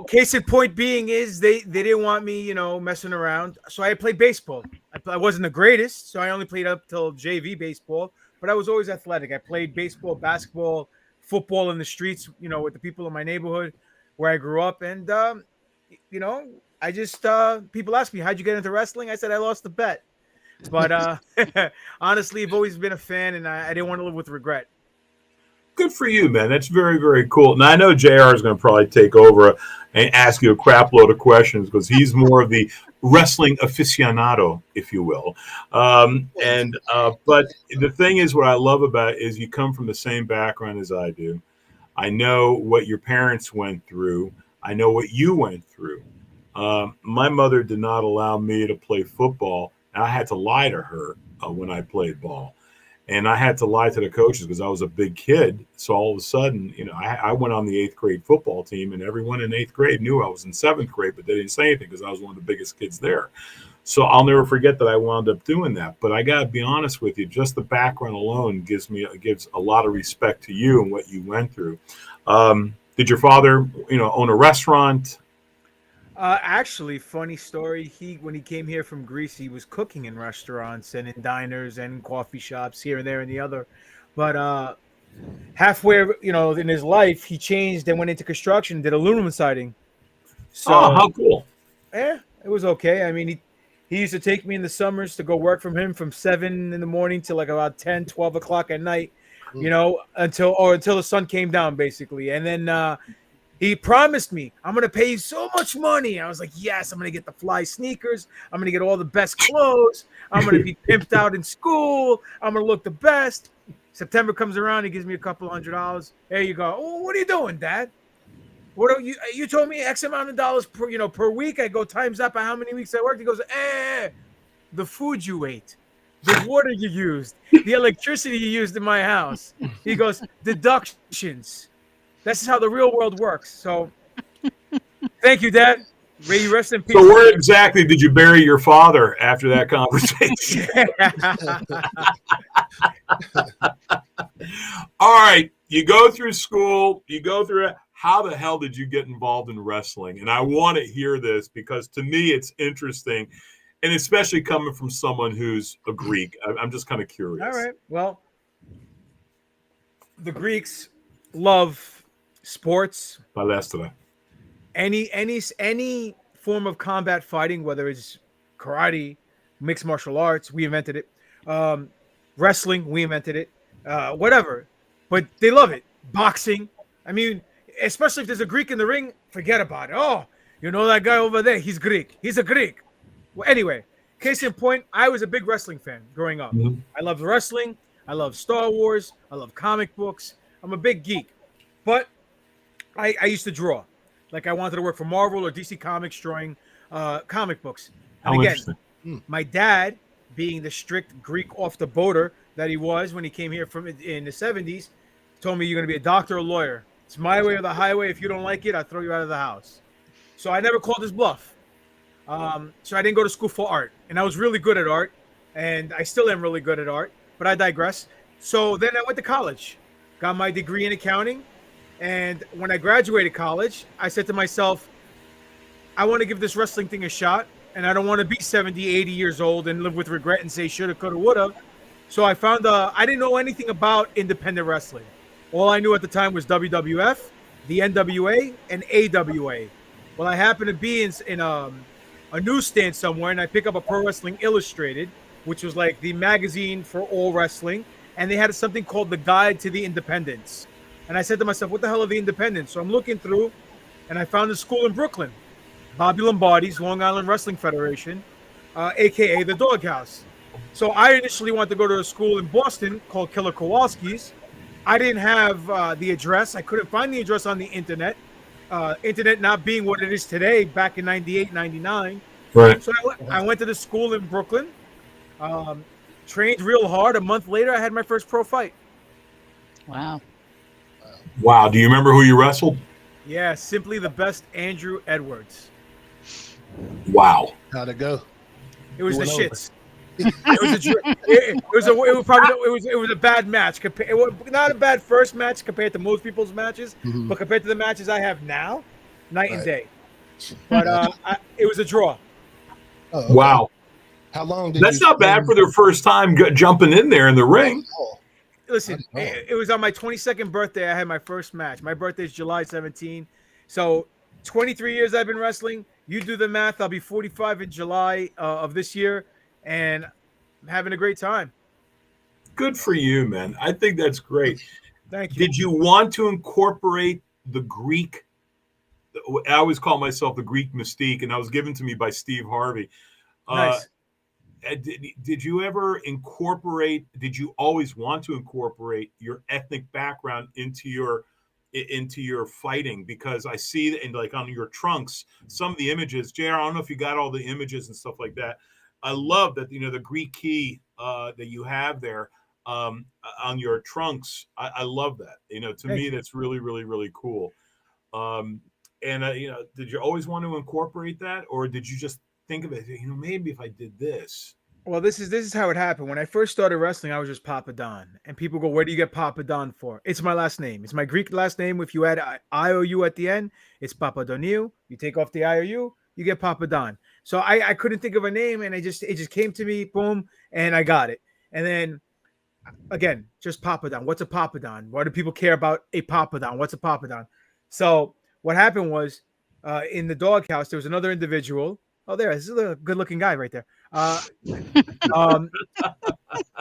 case in point being is they didn't want me, messing around. So I played baseball. I wasn't the greatest, so I only played up till JV baseball, but I was always athletic. I played baseball, basketball, football in the streets, with the people in my neighborhood where I grew up. And, I just, people ask me, how'd you get into wrestling? I said, I lost the bet. But honestly, I've always been a fan, and I didn't want to live with regret. Good for you, man. That's very, very cool. Now, I know JR is going to probably take over and ask you a crap load of questions because he's more of the wrestling aficionado, if you will. But the thing is, what I love about it is you come from the same background as I do. I know what your parents went through. I know what you went through. My mother did not allow me to play football. And I had to lie to her when I played ball. And I had to lie to the coaches because I was a big kid. So all of a sudden, I went on the 8th grade football team, and everyone in 8th grade knew I was in 7th grade, but they didn't say anything because I was one of the biggest kids there. So I'll never forget that I wound up doing that. But I got to be honest with you, just the background alone gives a lot of respect to you and what you went through. Did your father, own a restaurant? Actually, funny story. When he came here from Greece, he was cooking in restaurants and in diners and coffee shops here and there and the other. But halfway, in his life, he changed and went into construction, did aluminum siding. So, how cool! Yeah, it was okay. I mean, he used to take me in the summers to go work from 7 in the morning till like about 10, 12 o'clock at night. Until the sun came down, basically, and then. He promised me, I'm going to pay you so much money. I was like, yes, I'm going to get the fly sneakers. I'm going to get all the best clothes. I'm going to be pimped out in school. I'm going to look the best. September comes around. He gives me a couple $100. There you go. Oh, what are you doing, Dad? What you told me X amount of dollars per week. I go times that by how many weeks I worked. He goes, the food you ate, the water you used, the electricity you used in my house. He goes, deductions. This is how the real world works. So, thank you, Dad. May you rest in peace. So, where exactly did you bury your father after that conversation? All right. You go through school. You go through it. How the hell did you get involved in wrestling? And I want to hear this because to me it's interesting, and especially coming from someone who's a Greek. I'm just kind of curious. All right. Well, the Greeks love sports, any form of combat fighting, whether it's karate, mixed martial arts, we invented it. Wrestling, we invented it. Whatever, but they love it. Boxing, I mean, especially if there's a Greek in the ring, forget about it. Oh, that guy over there, he's Greek. He's a Greek. Well, anyway, case in point, I was a big wrestling fan growing up. Mm-hmm. I loved wrestling. I love Star Wars. I love comic books. I'm a big geek, but I used to draw. Like I wanted to work for Marvel or DC Comics drawing comic books. And again, my dad, being the strict Greek off the boater that he was when he came here in the 70s, told me you're going to be a doctor or lawyer. It's my way or the highway. If you don't like it, I'll throw you out of the house. So I never called his bluff. So I didn't go to school for art. And I was really good at art. And I still am really good at art. But I digress. So then I went to college. got my degree in accounting. And when I graduated college, I said to myself, I want to give this wrestling thing a shot. And I don't want to be 70, 80 years old and live with regret and say shoulda, coulda, woulda. So I found I didn't know anything about independent wrestling. All I knew at the time was WWF, the NWA, and AWA. Well, I happened to be in a newsstand somewhere, and I pick up a Pro Wrestling Illustrated, which was like the magazine for all wrestling. And they had something called the Guide to the Independents. And I said to myself, what the hell are the independents? So I'm looking through, and I found a school in Brooklyn, Bobby Lombardi's Long Island Wrestling Federation, a.k.a. the Doghouse. So I initially wanted to go to a school in Boston called Killer Kowalski's. I didn't have the address. I couldn't find the address on the internet. Internet not being what it is today, back in 98, 99. Right. So I went to the school in Brooklyn, trained real hard. A month later, I had my first pro fight. Wow. Wow. Do you remember who you wrestled? Yeah, simply the best, Andrew Edwards. Wow. How'd it go? It was the shits. It was a bad match. It was not a bad first match compared to most people's matches, but compared to the matches I have now, night and day. But it was a draw. Oh, okay. Wow. How long did That's not bad for their first time jumping in there in the ring. Listen, it was on my 22nd birthday. I had my first match. My birthday is July 17. So 23 years I've been wrestling. You do the math. I'll be 45 in July of this year, and I'm having a great time. Good for you, man. I think that's great. Thank you. Did you want to incorporate the Greek? I always call myself the Greek mystique, and that was given to me by Steve Harvey. Nice. Did you ever incorporate? Did you always want to incorporate your ethnic background into your fighting? Because I see that, like on your trunks, some of the images. JR, I don't know if you got all the images and stuff like that. I love that, the Greek key that you have there on your trunks. I love that. To me, that's really, really, really cool. Did you always want to incorporate that, or did you just think of it? Maybe if I did this. Well, this is how it happened. When I first started wrestling, I was just Papadon, and people go, "Where do you get Papadon for?" It's my last name. It's my Greek last name. If you add IOU at the end, it's Papadoniou. You take off the IOU, you get Papadon. So I couldn't think of a name, and it just came to me, boom, and I got it. And then again, just Papadon. What's a Papadon? Why do people care about a Papadon? What's a Papadon? So what happened was in the Doghouse, there was another individual. Oh, this is a good-looking guy right there. An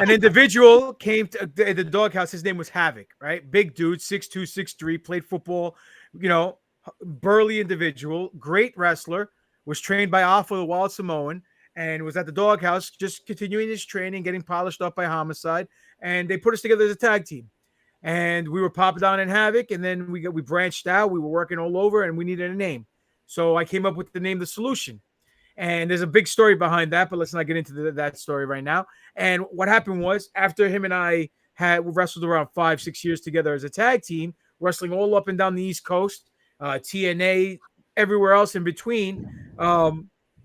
individual came to the Doghouse. His name was Havoc, right? Big dude, 6'2", 6'3", played football, burly individual, great wrestler, was trained by Alpha the Wild Samoan, and was at the Doghouse just continuing his training, getting polished up by Homicide, and they put us together as a tag team. And we were Papadon and Havoc, and then we branched out. We were working all over, and we needed a name. So I came up with the name The Solution. And there's a big story behind that, but let's not get into that story right now. And what happened was, after him and I had wrestled around 5-6 years together as a tag team, wrestling all up and down the East Coast, TNA, everywhere else in between,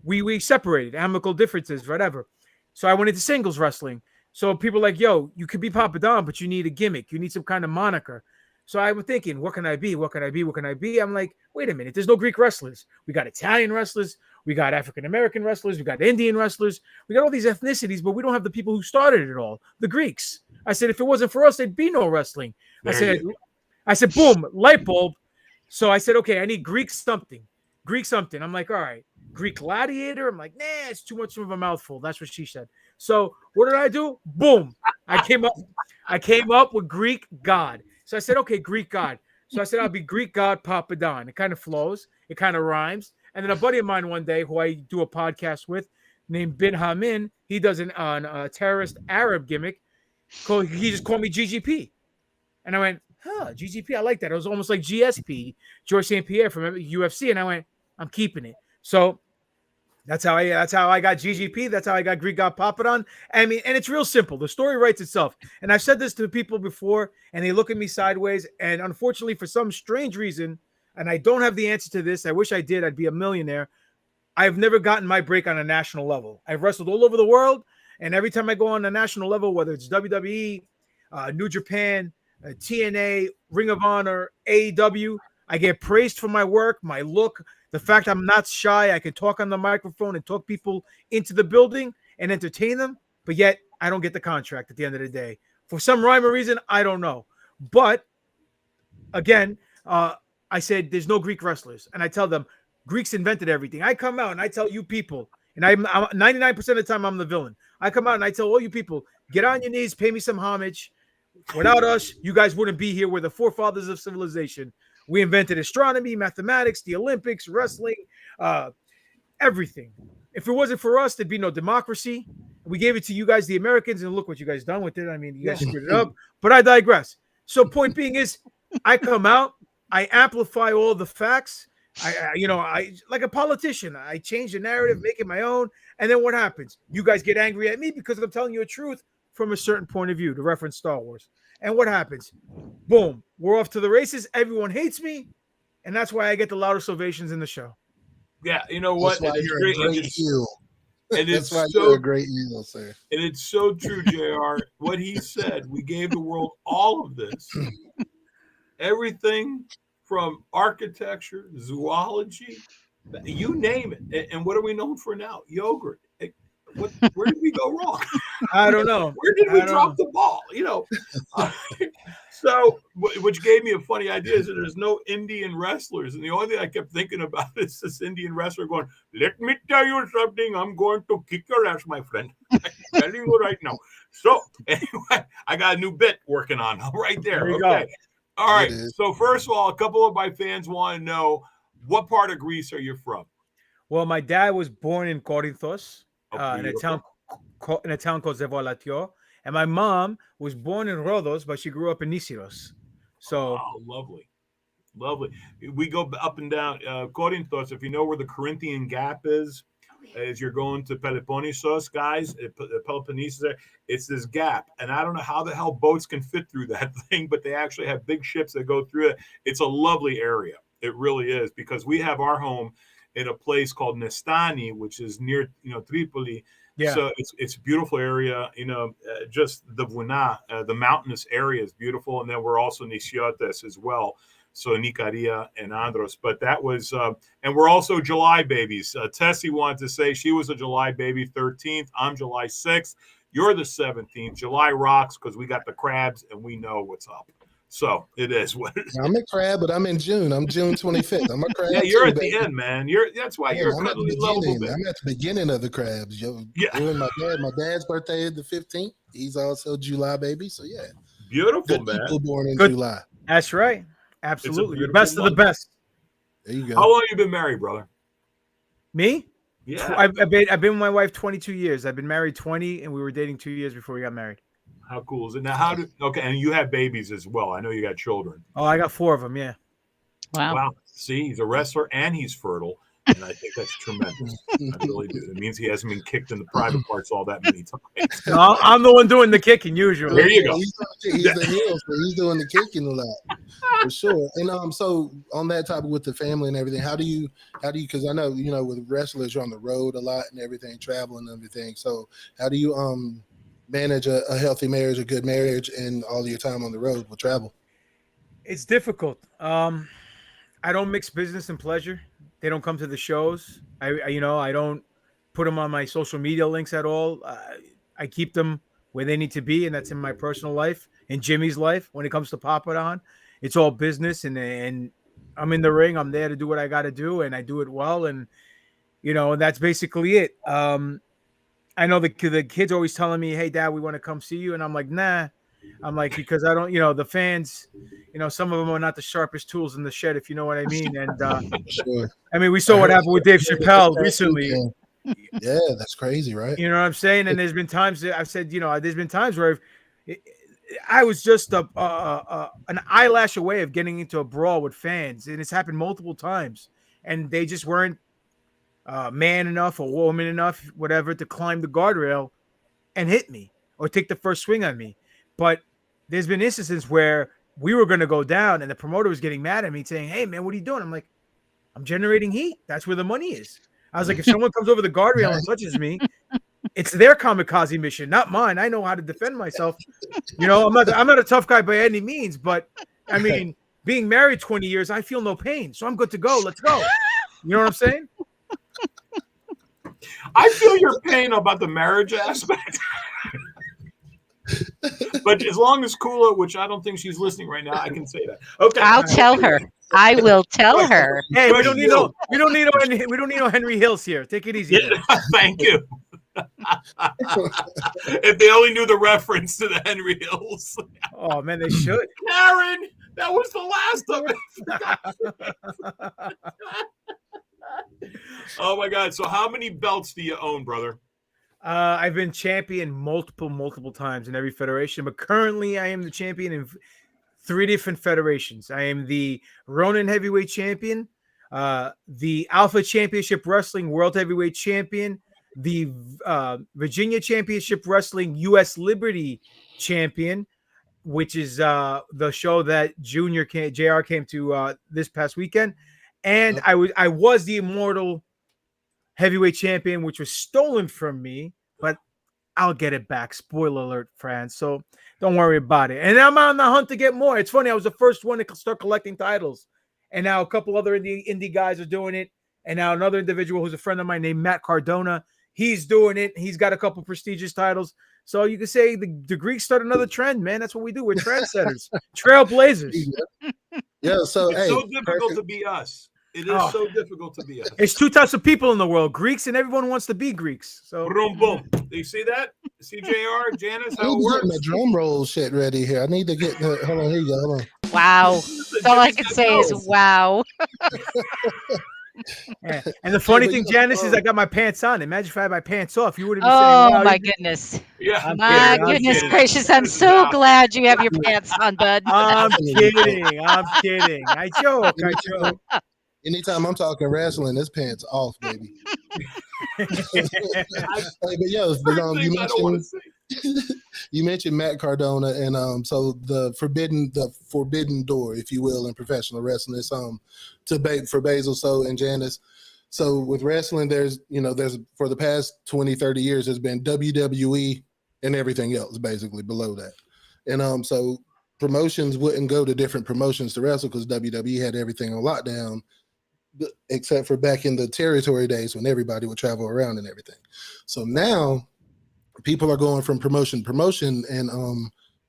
we separated, amicable differences, whatever. So I went into singles wrestling. So people were like, yo, you could be Papadon, but you need a gimmick. You need some kind of moniker. So I was thinking, what can I be? What can I be? What can I be? I'm like, wait a minute. There's no Greek wrestlers. We got Italian wrestlers. We got African-American wrestlers. We got Indian wrestlers. We got all these ethnicities, but we don't have the people who started it all, the Greeks. I said, if it wasn't for us, there'd be no wrestling. I said, boom, light bulb. So I said, okay, I need Greek something. I'm like, all right, Greek gladiator. I'm like, nah, it's too much of a mouthful. That's what she said. So what did I do? Boom. I came up with Greek God. So I said, okay, Greek God. So I said, I'll be Greek God Papadon. It kind of flows. It kind of rhymes. And then a buddy of mine one day, who I do a podcast with, named Bin Hamin, he does a terrorist Arab gimmick. He just called me GGP. And I went, GGP, I like that. It was almost like GSP, George St. Pierre from UFC. And I went, I'm keeping it. So that's how I got GGP. That's how I got Greek God Papadon. I mean, and it's real simple. The story writes itself. And I've said this to people before, and they look at me sideways. And unfortunately, for some strange reason, and I don't have the answer to this, I wish I did. I'd be a millionaire. I've never gotten my break on a national level. I've wrestled all over the world, and every time I go on a national level, whether it's WWE, New Japan, TNA, Ring of Honor, AEW. I get praised for my work, my look, the fact I'm not shy. I can talk on the microphone and talk people into the building and entertain them, but yet I don't get the contract at the end of the day. For some rhyme or reason, I don't know. But again, I said there's no Greek wrestlers, and I tell them Greeks invented everything. I come out and I tell you people, and I'm 99% of the time I'm the villain. I come out and I tell all you people, get on your knees, pay me some homage. Without us, you guys wouldn't be here. We're the forefathers of civilization. We invented astronomy, mathematics, the Olympics, wrestling, everything. If it wasn't for us, there'd be no democracy. We gave it to you guys, the Americans, and look what you guys done with it. I mean, you guys screwed it up, but I digress. So point being is, I come out, I amplify all the facts. I like a politician. I change the narrative, make it my own, and then what happens? You guys get angry at me because I'm telling you a truth from a certain point of view, to reference Star Wars. And what happens? Boom, we're off to the races. Everyone hates me, and that's why I get the loudest ovations in the show. Yeah, you know what? That's why you're a great heel. That's why you're a great heel, sir. And it's so true, JR. What he said, we gave the world all of this. Everything from architecture, zoology, you name it. And what are we known for now? Yogurt. Where did we go wrong? I don't know. Where did we drop the ball? So, which gave me a funny idea is that there's no Indian wrestlers. And the only thing I kept thinking about is this Indian wrestler going, let me tell you something. I'm going to kick your ass, my friend. I'm telling you right now. So, anyway, I got a new bit working on right there. Okay. All right. So, first of all, a couple of my fans want to know, what part of Greece are you from? Well, my dad was born in Corinthos. In a town called Zevolatio, and my mom was born in Rhodos, but she grew up in Nisiros. So, lovely. We go up and down Corinthos. If you know where the Corinthian Gap is, as you're going to Peloponnesos, guys, Peloponnesus there, it's this gap, and I don't know how the hell boats can fit through that thing, but they actually have big ships that go through it. It's a lovely area. It really is, because we have our home in a place called Nestani, which is near, Tripoli. Yeah. So it's a beautiful area, just the Vuna, the mountainous area is beautiful. And then we're also Nisiotes as well. So Nicaria and Andros. But that was, and we're also July babies. Tessie wanted to say she was a July baby 13th. I'm July 6th. You're the 17th. July rocks because we got the crabs and we know what's up. So it is what it is. I'm a crab, but I'm in June. I'm June 25th. I'm a crab. Yeah, you're at the end, man. That's why you're I'm at the beginning of the crabs. My dad's birthday is the 15th. He's also July baby. So yeah. Beautiful, good man. People born in July. That's right. Absolutely. The best of the best. There you go. How long have you been married, brother? Me? Yeah. I've been with my wife 22 years. I've been married 20, and we were dating 2 years before we got married. How cool is it? Now, and you have babies as well. I know you got children. Oh, I got 4 of them, yeah. Wow. See, he's a wrestler and he's fertile. And I think that's tremendous. I really do. It means he hasn't been kicked in the private parts all that many times. No, I'm the one doing the kicking usually. There you go. He's the heel, so he's doing the kicking a lot for sure. And so on that topic with the family and everything, how do you? Because I know with wrestlers you're on the road a lot and everything, traveling and everything. So how do you manage a healthy marriage, a good marriage, and all of your time on the road with travel? It's difficult. I don't mix business and pleasure. They don't come to the shows. I don't put them on my social media links at all. I keep them where they need to be, and that's in my personal life, in Jimmy's life. When it comes to Papadon, it's all business, and I'm in the ring. I'm there to do what I got to do, and I do it well, and that's basically it. I know the kids always telling me, "Hey, Dad, we want to come see you," and I'm like, "Nah." I'm like, because I don't, the fans, some of them are not the sharpest tools in the shed, if you know what I mean. And sure. I mean, we saw what happened with Dave Chappelle recently. Yeah, that's crazy, right? You know what I'm saying? And there's been times that I've said, there's been times where I was just an eyelash away of getting into a brawl with fans, and it's happened multiple times, and they just weren't man enough or woman enough, whatever, to climb the guardrail and hit me or take the first swing on me. But there's been instances where we were going to go down and the promoter was getting mad at me saying, "Hey, man, what are you doing?" I'm like, "I'm generating heat. That's where the money is." I was like, if someone comes over the guardrail and touches me, It's their kamikaze mission, not mine. I know how to defend myself. You know, I'm not a tough guy by any means, but I mean, being married 20 years, I feel no pain, so I'm good to go. Let's go. You know what I'm saying? I feel your pain about the marriage aspect. But as long as Kula, which I don't think she's listening right now, I can say that. Okay, I'll tell her. I will tell her. Hey, we don't need no Henry Hills here. Take it easy. Yeah, thank you. If they only knew the reference to the Henry Hills. Oh man, they should. Karen, that was the last of it. Oh my God! So how many belts do you own, brother? I've been champion multiple times in every federation, but currently I am the champion in 3 different federations. I am the RONIN Heavyweight Champion, the Alpha Championship Wrestling World Heavyweight Champion, the Virginia Championship Wrestling US Liberty Champion, which is the show that JR came to this past weekend, and I was the Immortal Heavyweight Champion, which was stolen from me, but I'll get it back. Spoiler alert, friends. So don't worry about it. And I'm on the hunt to get more. It's funny. I was the first one to start collecting titles, and now a couple other indie guys are doing it. And now another individual who's a friend of mine named Matt Cardona, he's doing it. He's got a couple prestigious titles. So you can say the Greeks start another trend, man. That's what we do. We're trendsetters, trailblazers. Yeah. So it's so difficult to be us. It is so difficult to be us. It's 2 types of people in the world: Greeks and everyone wants to be Greeks. So boom, boom. Do you see that? See JR, Janice, how it works? The drum roll shit ready here. I need to get. Hold on, here you go. Hold on. Wow. All I can say is wow. Yeah. And the funny thing, Janice, is I got my pants on. Imagine if I had my pants off. You wouldn't be saying, wow, my goodness. Yeah. My goodness gracious. I'm so glad you have your pants on, bud. I'm kidding. I joke. Anytime I'm talking wrestling, this pants off, baby. You mentioned Matt Cardona, and so the forbidden door, if you will, in professional wrestling is for Basile, so and Janice. So with wrestling, there's for the past 20, 30 years, there's been WWE and everything else basically below that, and so promotions wouldn't go to different promotions to wrestle because WWE had everything on lockdown, except for back in the territory days when everybody would travel around and everything. So now people are going from promotion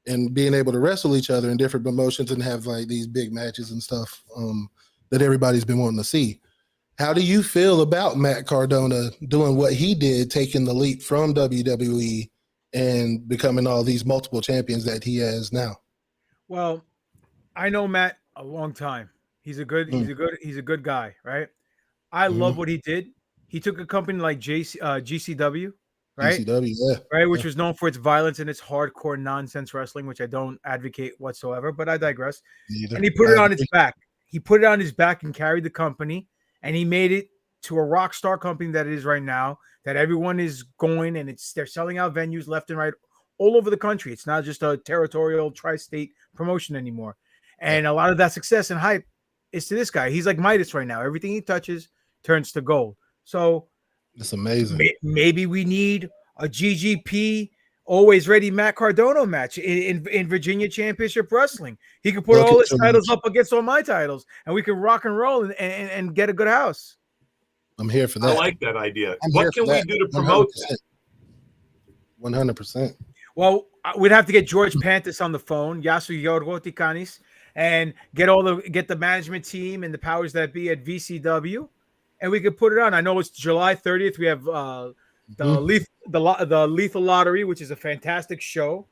and being able to wrestle each other in different promotions and have like these big matches and stuff that everybody's been wanting to see. How do you feel about Matt Cardona doing what he did, taking the leap from WWE and becoming all these multiple champions that he has now? Well, I know Matt a long time. He's a good guy, right? I love what he did. He took a company like GCW, right? GCW, yeah. Right, which was known for its violence and its hardcore nonsense wrestling, which I don't advocate whatsoever, but I digress. And he put it on its back. He put it on his back and carried the company, and he made it to a rock star company that it is right now, that everyone is going, and they're selling out venues left and right all over the country. It's not just a territorial tri-state promotion anymore. And a lot of that success and hype is to this guy. He's like Midas right now. Everything he touches turns to gold. So it's amazing. Maybe we need a GGP always ready Matt Cardona match in Virginia Championship Wrestling. He could put all his titles up against all my titles, and we can rock and roll and get a good house. I'm here for that. I like that idea. What can we do to promote that? 100%. Well, we'd have to get George Pantis on the phone, Yasu Yorgotikanis, and get the management team and the powers that be at VCW, and we could put it on. I know it's July 30th. We have the Lethal Lottery, which is a fantastic show.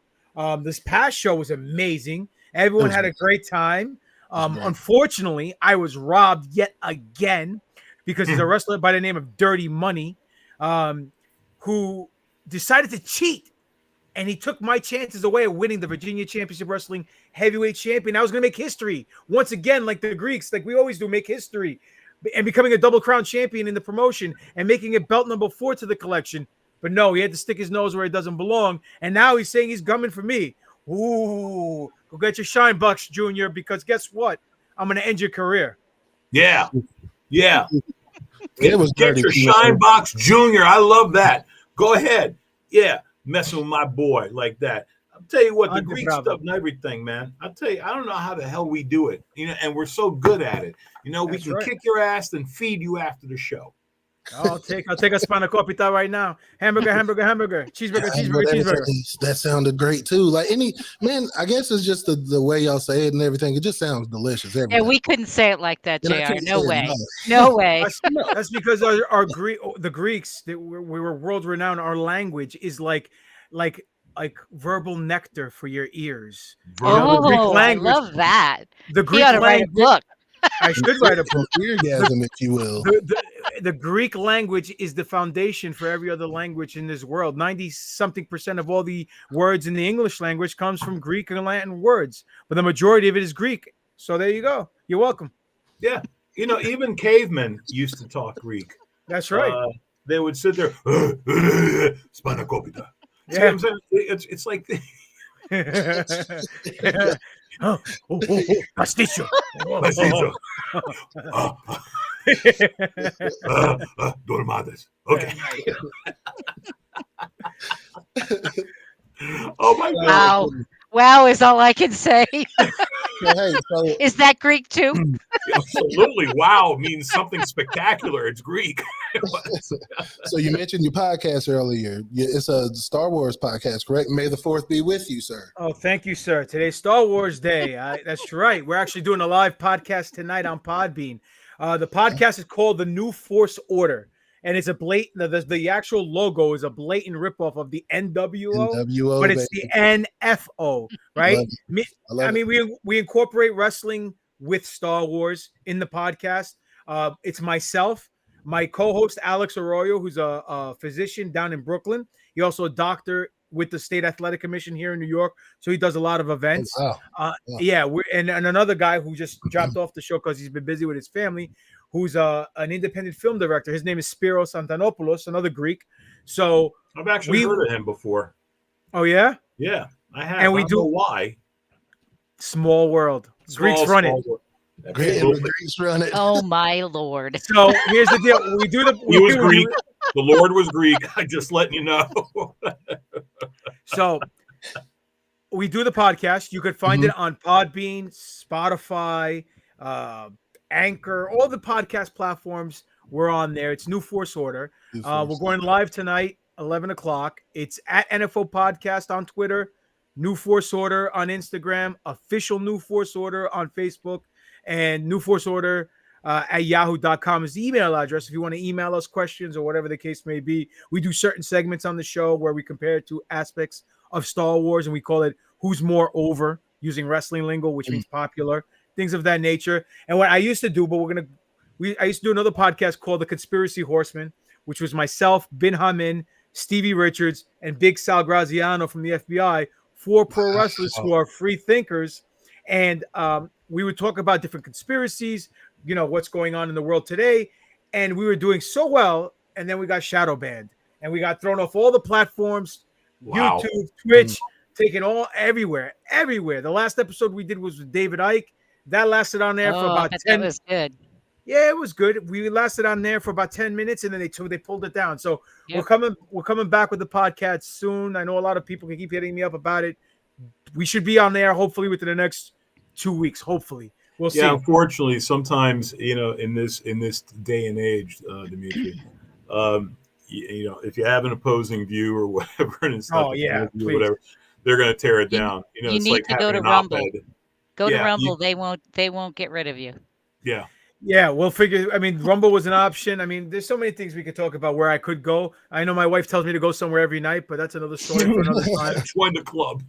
This past show was amazing. Everyone had a great time. Unfortunately, I was robbed yet again because there's a wrestler by the name of Dirty Money who decided to cheat. And he took my chances away of winning the Virginia Championship Wrestling Heavyweight Champion. I was going to make history once again, like the Greeks, like we always do, make history, and becoming a double crown champion in the promotion and making it belt number 4 to the collection. But no, he had to stick his nose where it doesn't belong. And now he's saying he's coming for me. Ooh, go get your shine bucks, Junior, because guess what? I'm going to end your career. Yeah. It was get your shine box, Junior. I love that. Go ahead. Yeah, messing with my boy like that. I'll tell you what, the Greek Problem. stuff and everything, man. I'll tell you, I don't know how the hell we do it, and we're so good at it. We That's can right. kick your ass and feed you after the show. I'll take a spanakopita right now. Hamburger, cheeseburger. That sounded great too. Like I guess it's just the way y'all say it and everything. It just sounds delicious. Yeah, we couldn't say it like that, And I JR. can't No say it way. enough. No way. That's because the Greeks that we were world renowned. Our language is like verbal nectar for your ears. Oh, I love that. The Greek ought to write a book. I should write a book. Orgasm, if you will. The Greek language is the foundation for every other language in this world. 90-something% of all the words in the English language comes from Greek and Latin words, but the majority of it is Greek. So there you go. You're welcome. Yeah. Even cavemen used to talk Greek. That's right. They would sit there, spanakopita. Yeah. It's like pasticcio. Dormades. Okay. Oh my God. Wow is all I can say. Is that Greek too? Absolutely. Wow means something spectacular. It's Greek. So you mentioned your podcast earlier. It's a Star Wars podcast, correct? May the 4th be with you, sir. Oh, thank you, sir. Today's Star Wars Day. That's right. We're actually doing a live podcast tonight on Podbean. The podcast is called The New Force Order. And it's a blatant, the actual logo is a blatant ripoff of the NWO, but it's the NFO, right? We incorporate wrestling with Star Wars in the podcast. It's myself, my co-host Alex Arroyo, who's a physician down in Brooklyn. He's also a doctor with the State Athletic Commission here in New York, so he does a lot of events. Yeah, and another guy who just dropped off the show because he's been busy with his family, who's an independent film director. His name is Spiros Antonopoulos, another Greek. So I've actually heard of him before. Oh yeah, yeah, I have. And we do why? Small world. Greeks run it. Greeks run it. Oh my Lord! So here's the deal: He was Greek. The Lord was Greek. I just letting you know. So we do the podcast. You could find it on Podbean, Spotify, Anchor, all the podcast platforms. We're on there. It's New Force Order. We're going live tonight, 11 o'clock. It's at NFO Podcast on Twitter, New Force Order on Instagram, official New Force Order on Facebook, and New Force Order at yahoo.com is the email address if you want to email us questions or whatever the case may be. We do certain segments on the show where we compare it to aspects of Star Wars, and we call it Who's More Over, using wrestling lingo, which means popular, things of that nature. And what I used to do, I used to do another podcast called The Conspiracy Horseman, which was myself, Bin Hamin, Stevie Richards, and Big Sal Graziano from the FBI, 4 pro wrestlers who are free thinkers. And we would talk about different conspiracies, what's going on in the world today. And we were doing so well, and then we got shadow banned. And we got thrown off all the platforms, YouTube, Twitch, taken everywhere. The last episode we did was with David Icke. That lasted on there for about 10 minutes. That was good. Yeah, it was good. We lasted on there for about 10 minutes, and then they pulled it down. So we're coming back with the podcast soon. I know a lot of people can keep hitting me up about it. We should be on there hopefully within the next 2 weeks. Hopefully, we'll see. Yeah, unfortunately, sometimes in this day and age, Dimitri, if you have an opposing view or whatever, and it's not whatever, they're going to tear it down. You need to go to Rumble. Go to Rumble. They won't get rid of you. Yeah. Yeah, we'll figure. I mean, Rumble was an option. I mean, there's so many things we could talk about where I could go. I know my wife tells me to go somewhere every night, but that's another story for another time. Join the club.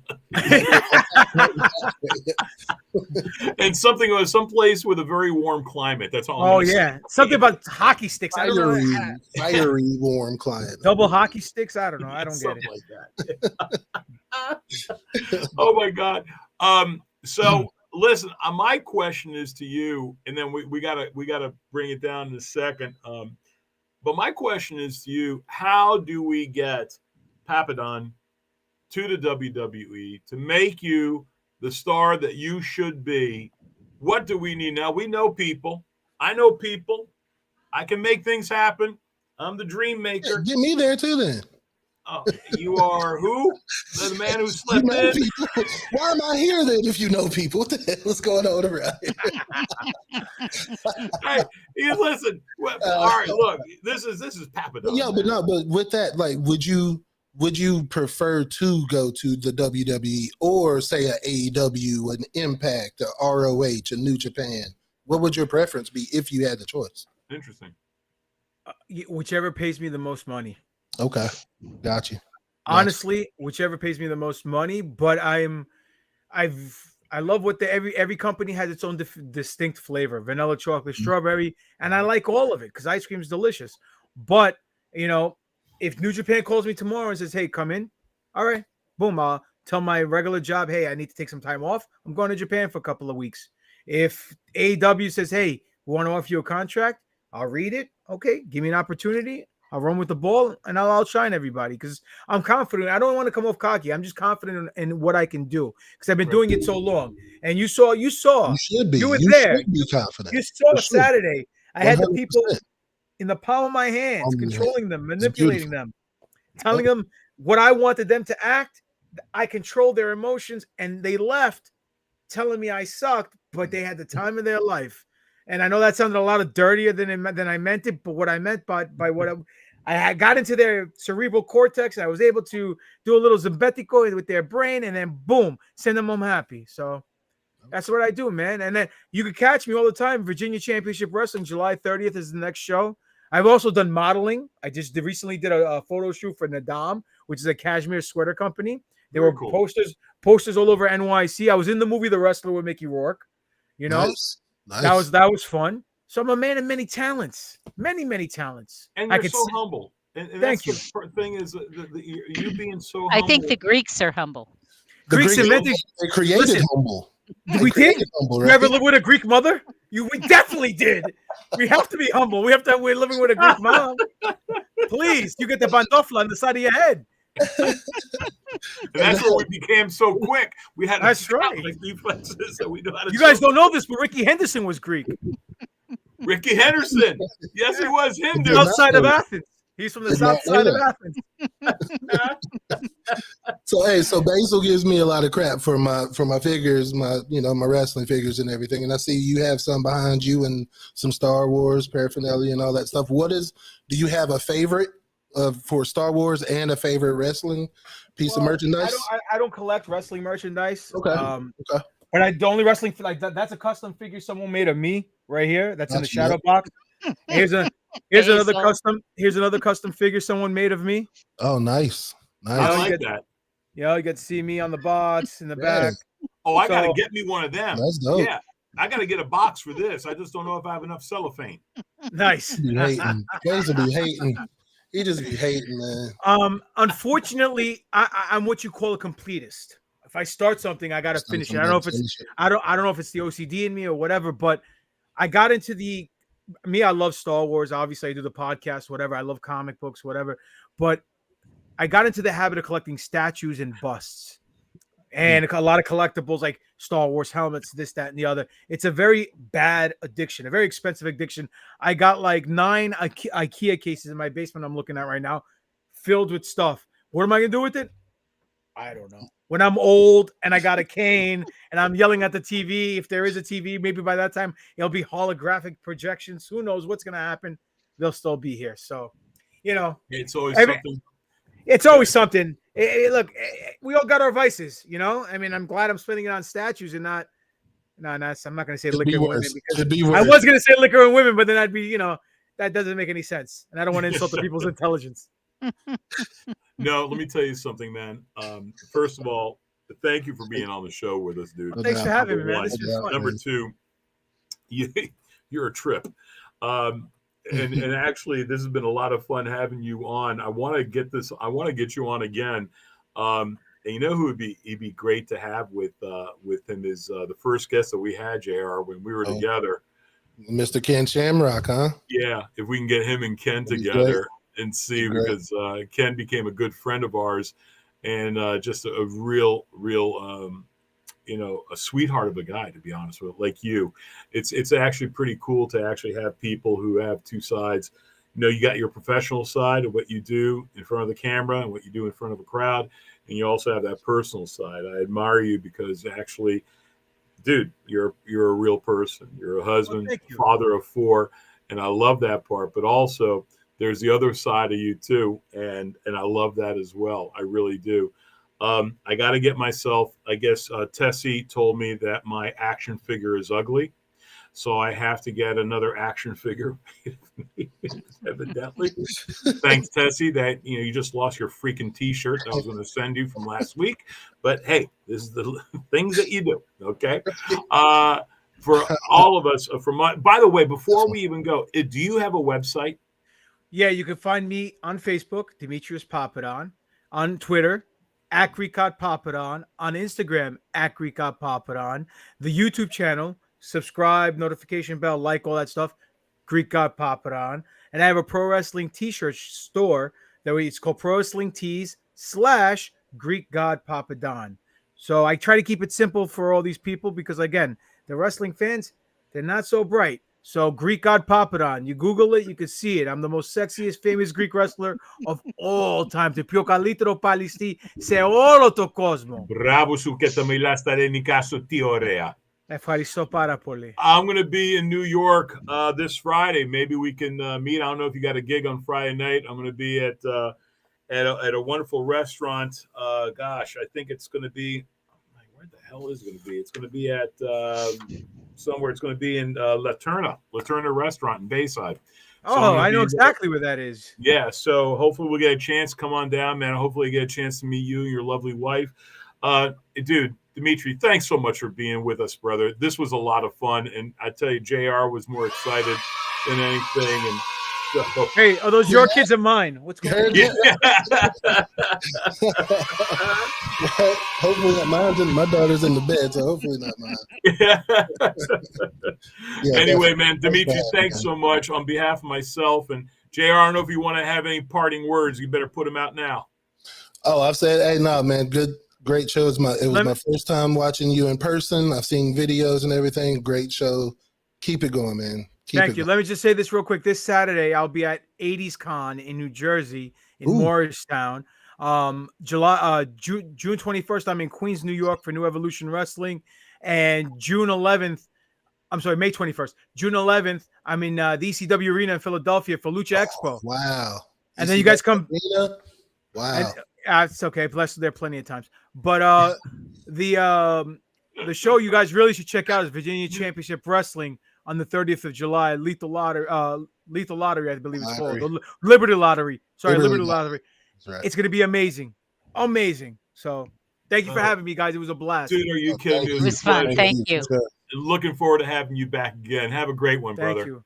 And someplace with a very warm climate. That's all. Oh yeah, something about hockey sticks. Fiery warm climate. Double hockey sticks. I don't know. I don't get it. Like that. Oh my God. So. Listen, my question is to you, and then we gotta bring it down in a second. But my question is to you: how do we get Papadon to the WWE to make you the star that you should be? What do we need now? We know people. I know people. I can make things happen. I'm the dream maker. Get me there too, then. Oh, you are who? The man who slept you know in? people. Why am I here then if you know people? What the hell is going on around here? Hey, listen. All right, look. This is Papadon. Yeah, but with that, like, would you prefer to go to the WWE or say a AEW, an Impact, a ROH, a New Japan? What would your preference be if you had the choice? Interesting. Whichever pays me the most money. Okay, got you. Honestly, whichever pays me the most money, but I love what every company has its own distinct flavor: vanilla, chocolate, strawberry, and I like all of it because ice cream is delicious. But if New Japan calls me tomorrow and says, "Hey, come in," all right, boom, I'll tell my regular job, "Hey, I need to take some time off. I'm going to Japan for a couple of weeks." If AEW says, "Hey, we want to offer you a contract," I'll read it. Okay, give me an opportunity. I'll run with the ball and I'll outshine everybody because I'm confident. I don't want to come off cocky. I'm just confident in what I can do because I've been doing it so long. And you saw. You should be. You were there. Should be confident. You saw Saturday. I had the people 100%. in the palm of my hands, controlling them, manipulating them, telling Yep. them what I wanted them to act. I controlled their emotions, and they left telling me I sucked, but they had the time of their life. And I know that sounded a lot dirtier than I meant it, but what I meant by what I got into their cerebral cortex, I was able to do a little Zambetico with their brain, and then boom, send them home happy. So that's what I do, man. And then you can catch me all the time. Virginia Championship Wrestling, July 30th is the next show. I've also done modeling. I just recently did a photo shoot for Nadam, which is a cashmere sweater company. There were posters all over NYC. I was in the movie The Wrestler with Mickey Rourke. Nice. That was fun. So I'm a man of many talents, many talents. And you're so humble. And thank you. The thing is, you being so humble. I think the Greeks are humble. Greeks created humble. We did. Humble, You right? ever live with a Greek mother? We definitely did. We have to be humble. We're living with a Greek mom. Please, you get the bandofla on the side of your head. And that's where we became so quick. We had defenses that we know how to. You guys don't know this, but Ricky Henderson was Greek. Ricky Henderson. Yes, he was Hindu. Outside of Athens. He's from the south side of Athens. So Basil gives me a lot of crap for my figures, my wrestling figures and everything. And I see you have some behind you and some Star Wars paraphernalia and all that stuff. Do you have a favorite for Star Wars and a favorite wrestling piece of merchandise? I don't collect wrestling merchandise. Okay. Okay. But the only wrestling that's a custom figure someone made of me right here. That's in the shadow box. Here's another custom figure someone made of me. Oh, nice. I like that. Yeah, you get to see me on the bots in the back. Oh, I gotta get me one of them. That's dope. Yeah, I gotta get a box for this. I just don't know if I have enough cellophane. Nice. Basil be hating. He just be hating, man. Unfortunately, I'm what you call a completist. If I start something, I gotta finish it. I don't know if it's the OCD in me or whatever, but I got into I love Star Wars. Obviously, I do the podcast, whatever. I love comic books, whatever. But I got into the habit of collecting statues and busts and a lot of collectibles like Star Wars helmets, this, that, and the other. It's a very bad addiction, a very expensive addiction. I got like 9 IKEA cases in my basement I'm looking at right now filled with stuff. What am I going to do with it? I don't know. When I'm old and I got a cane and I'm yelling at the TV, if there is a TV, maybe by that time it'll be holographic projections. Who knows what's going to happen? They'll still be here. So, it's always something. It's always something. Look, we all got our vices, I mean, I'm glad I'm spending it on statues and not. I'm not going to say liquor and women because I was going to say liquor and women, but then I'd be, that doesn't make any sense, and I don't want to insult the people's intelligence. No, let me tell you something, man. First of all, thank you for being on the show with us, dude. Thanks for having me, man. This is fun. Number 2, you're a trip. And actually, this has been a lot of fun having you on. I want to get you on again. And you know who he'd be great to have with him is the first guest that we had, JR, when we were together. Mr. Ken Shamrock, huh? Yeah, if we can get him and Ken together and see, because Ken became a good friend of ours and just a real a sweetheart of a guy, to be honest with, like you. It's actually pretty cool to actually have people who have two sides, you got your professional side of what you do in front of the camera and what you do in front of a crowd, and you also have that personal side. I admire you because actually, dude, you're a real person. You're a husband, father of 4, and I love that part. But also, there's the other side of you too, and I love that as well. I really do. I got to get myself. I guess Tessie told me that my action figure is ugly. So I have to get another action figure, evidently. Thanks, Tessie, that you just lost your freaking T-shirt that I was going to send you from last week. But hey, this is the things that you do, okay? For all of us, by the way, before we even go, do you have a website? Yeah, you can find me on Facebook, Dimitrios Papadon, on Twitter, Greek God Papadon, on Instagram, Greek God Papadon, the YouTube channel. Subscribe, notification bell, like all that stuff. Greek God Papadon. And I have a pro wrestling t-shirt store that it's called Pro Wrestling Tees / Greek God Papadon. So I try to keep it simple for all these people because, again, the wrestling fans, they're not so bright. So Greek God Papadon, you Google it, you can see it. I'm the most sexiest, famous Greek wrestler of all time. To πιο καλύτερο πάλι σε όλο το κόσμο. Μπράβο σου και τα μιλάς τα ελληνικά σου, τι ωραία. Ευχαριστώ πάρα πολύ. I'm going to be in New York this Friday. Maybe we can meet. I don't know if you got a gig on Friday night. I'm going to be at a wonderful restaurant. Gosh, I think it's going to be where the hell is it going to be? It's going to be at somewhere. It's going to be in Laterna Restaurant in Bayside. So I know exactly where that is. Yeah, so hopefully we'll get a chance. Come on down, man. Hopefully get a chance to meet you and your lovely wife. Dude, Dimitri, thanks so much for being with us, brother. This was a lot of fun, and I tell you, JR was more excited than anything. And so, hey, are those your kids or mine? What's going on? Yeah. Hopefully not mine. My daughter's in the bed, so hopefully not mine. Yeah, anyway, man, Dimitri, thanks so much on behalf of myself and JR. I don't know if you want to have any parting words. You better put them out now. Oh, I've said, hey, no, man, great show. It was my first time watching you in person. I've seen videos and everything. Great show. Keep it going, man. Thank you. Let me just say this real quick. This Saturday, I'll be at 80s Con in New Jersey, in Morristown. June 21st, I'm in Queens, New York for New Evolution Wrestling. And May 21st. June 11th, I'm in the ECW Arena in Philadelphia for Lucha Expo. Wow. And then you guys come. Wow. It's okay. Blessed, there plenty of times. But the show you guys really should check out is Virginia Championship Wrestling on the 30th of July. Lethal Lottery, I believe it's called. The Liberty Lottery. Sorry, Liberty Lottery. Right. It's going to be amazing. Amazing. So thank you for having me, guys. It was a blast. Dude, are you kidding me? It was fun. Thank you. Looking forward to having you back again. Have a great one, brother. Thank you.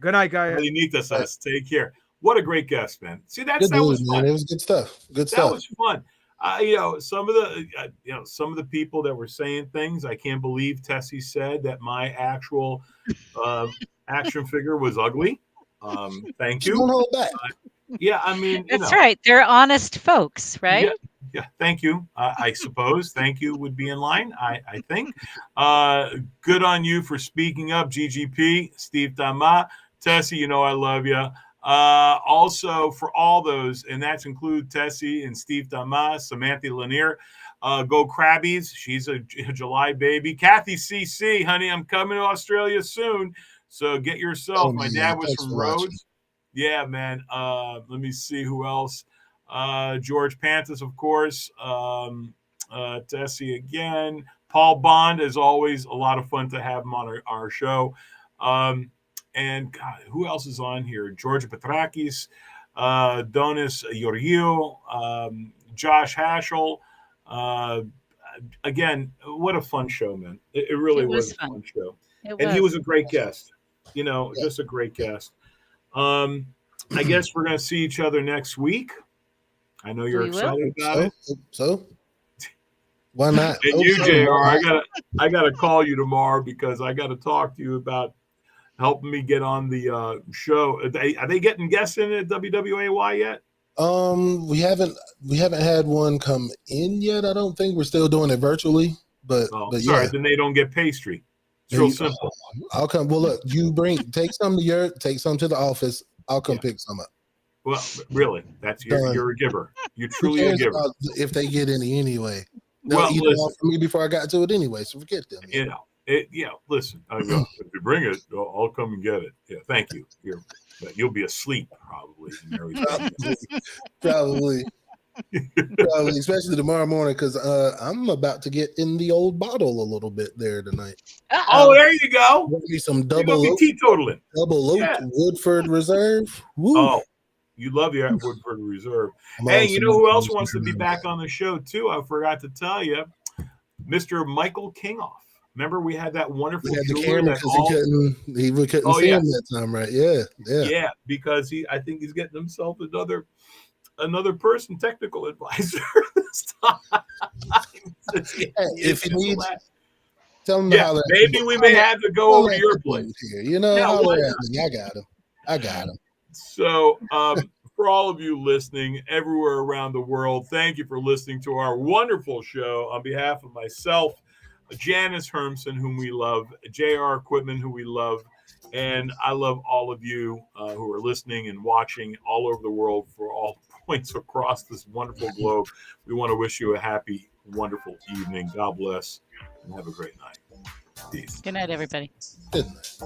Good night, guys. Take care. What a great guest, man. See, that was fun. It was good stuff. That was fun. Some of the people that were saying things, I can't believe Tessie said that my actual action figure was ugly. Thank you. Don't hold back. Yeah, I mean, that's right. They're honest folks, right? Yeah. Thank you. I suppose thank you would be in line. I think. Good on you for speaking up, GGP, Steve Tama, Tessie. I love you. Also for all those, and that's include Tessie and Steve Damas, Samantha Lanier, go Crabbies. She's a July baby. Kathy CC, honey, I'm coming to Australia soon. So get yourself. My dad was from Rhodes. Yeah, man. Let me see who else. George Panthers, of course. Tessie again. Paul Bond, as always, a lot of fun to have him on our show. And God, who else is on here? George Petrakis, Donis Yorio, Josh Haschel. Again, what a fun show, man. It really was a fun show. He was a great guest. Just a great guest. I guess we're going to see each other next week. I know you're excited about it. So? Why not? And you, JR, I gotta call you tomorrow because I got to talk to you about helping me get on the show. Are they getting guests in at WWAY yet? We haven't had one come in yet. I don't think. We're still doing it virtually. But sorry, then they don't get pastry. It's real simple. I'll come. Well, look, take some to the office. I'll come pick some up. Well, really, that's you're a giver. You're truly a giver. If they get any anyway, they'll eat it off for me before I got to it anyway. So forget them. You know, listen, if you bring it, I'll come and get it. Yeah, thank you. You'll be asleep probably. Probably, especially tomorrow morning because I'm about to get in the old bottle a little bit there tonight. Oh, there you go. Maybe some double teetotaling. Double oak Woodford Reserve. Woo. Oh, you love your Woodford Reserve. Hey, you know who else wants to be back on the show too? I forgot to tell you, Mr. Michael Kingoff. Remember, we had that wonderful camera because he couldn't see him that time, right? Yeah, because I think he's getting himself another person, technical advisor this time. If he needs, tell him. Maybe we may have to go over to your place here. You know, I got him. So, for all of you listening everywhere around the world, thank you for listening to our wonderful show. On behalf of myself, Janice Hermson, whom we love, JR Equipment, who we love, and I love all of you who are listening and watching all over the world for all points across this wonderful globe. We want to wish you a happy, wonderful evening. God bless, and have a great night. Peace. Good night, everybody. Good night.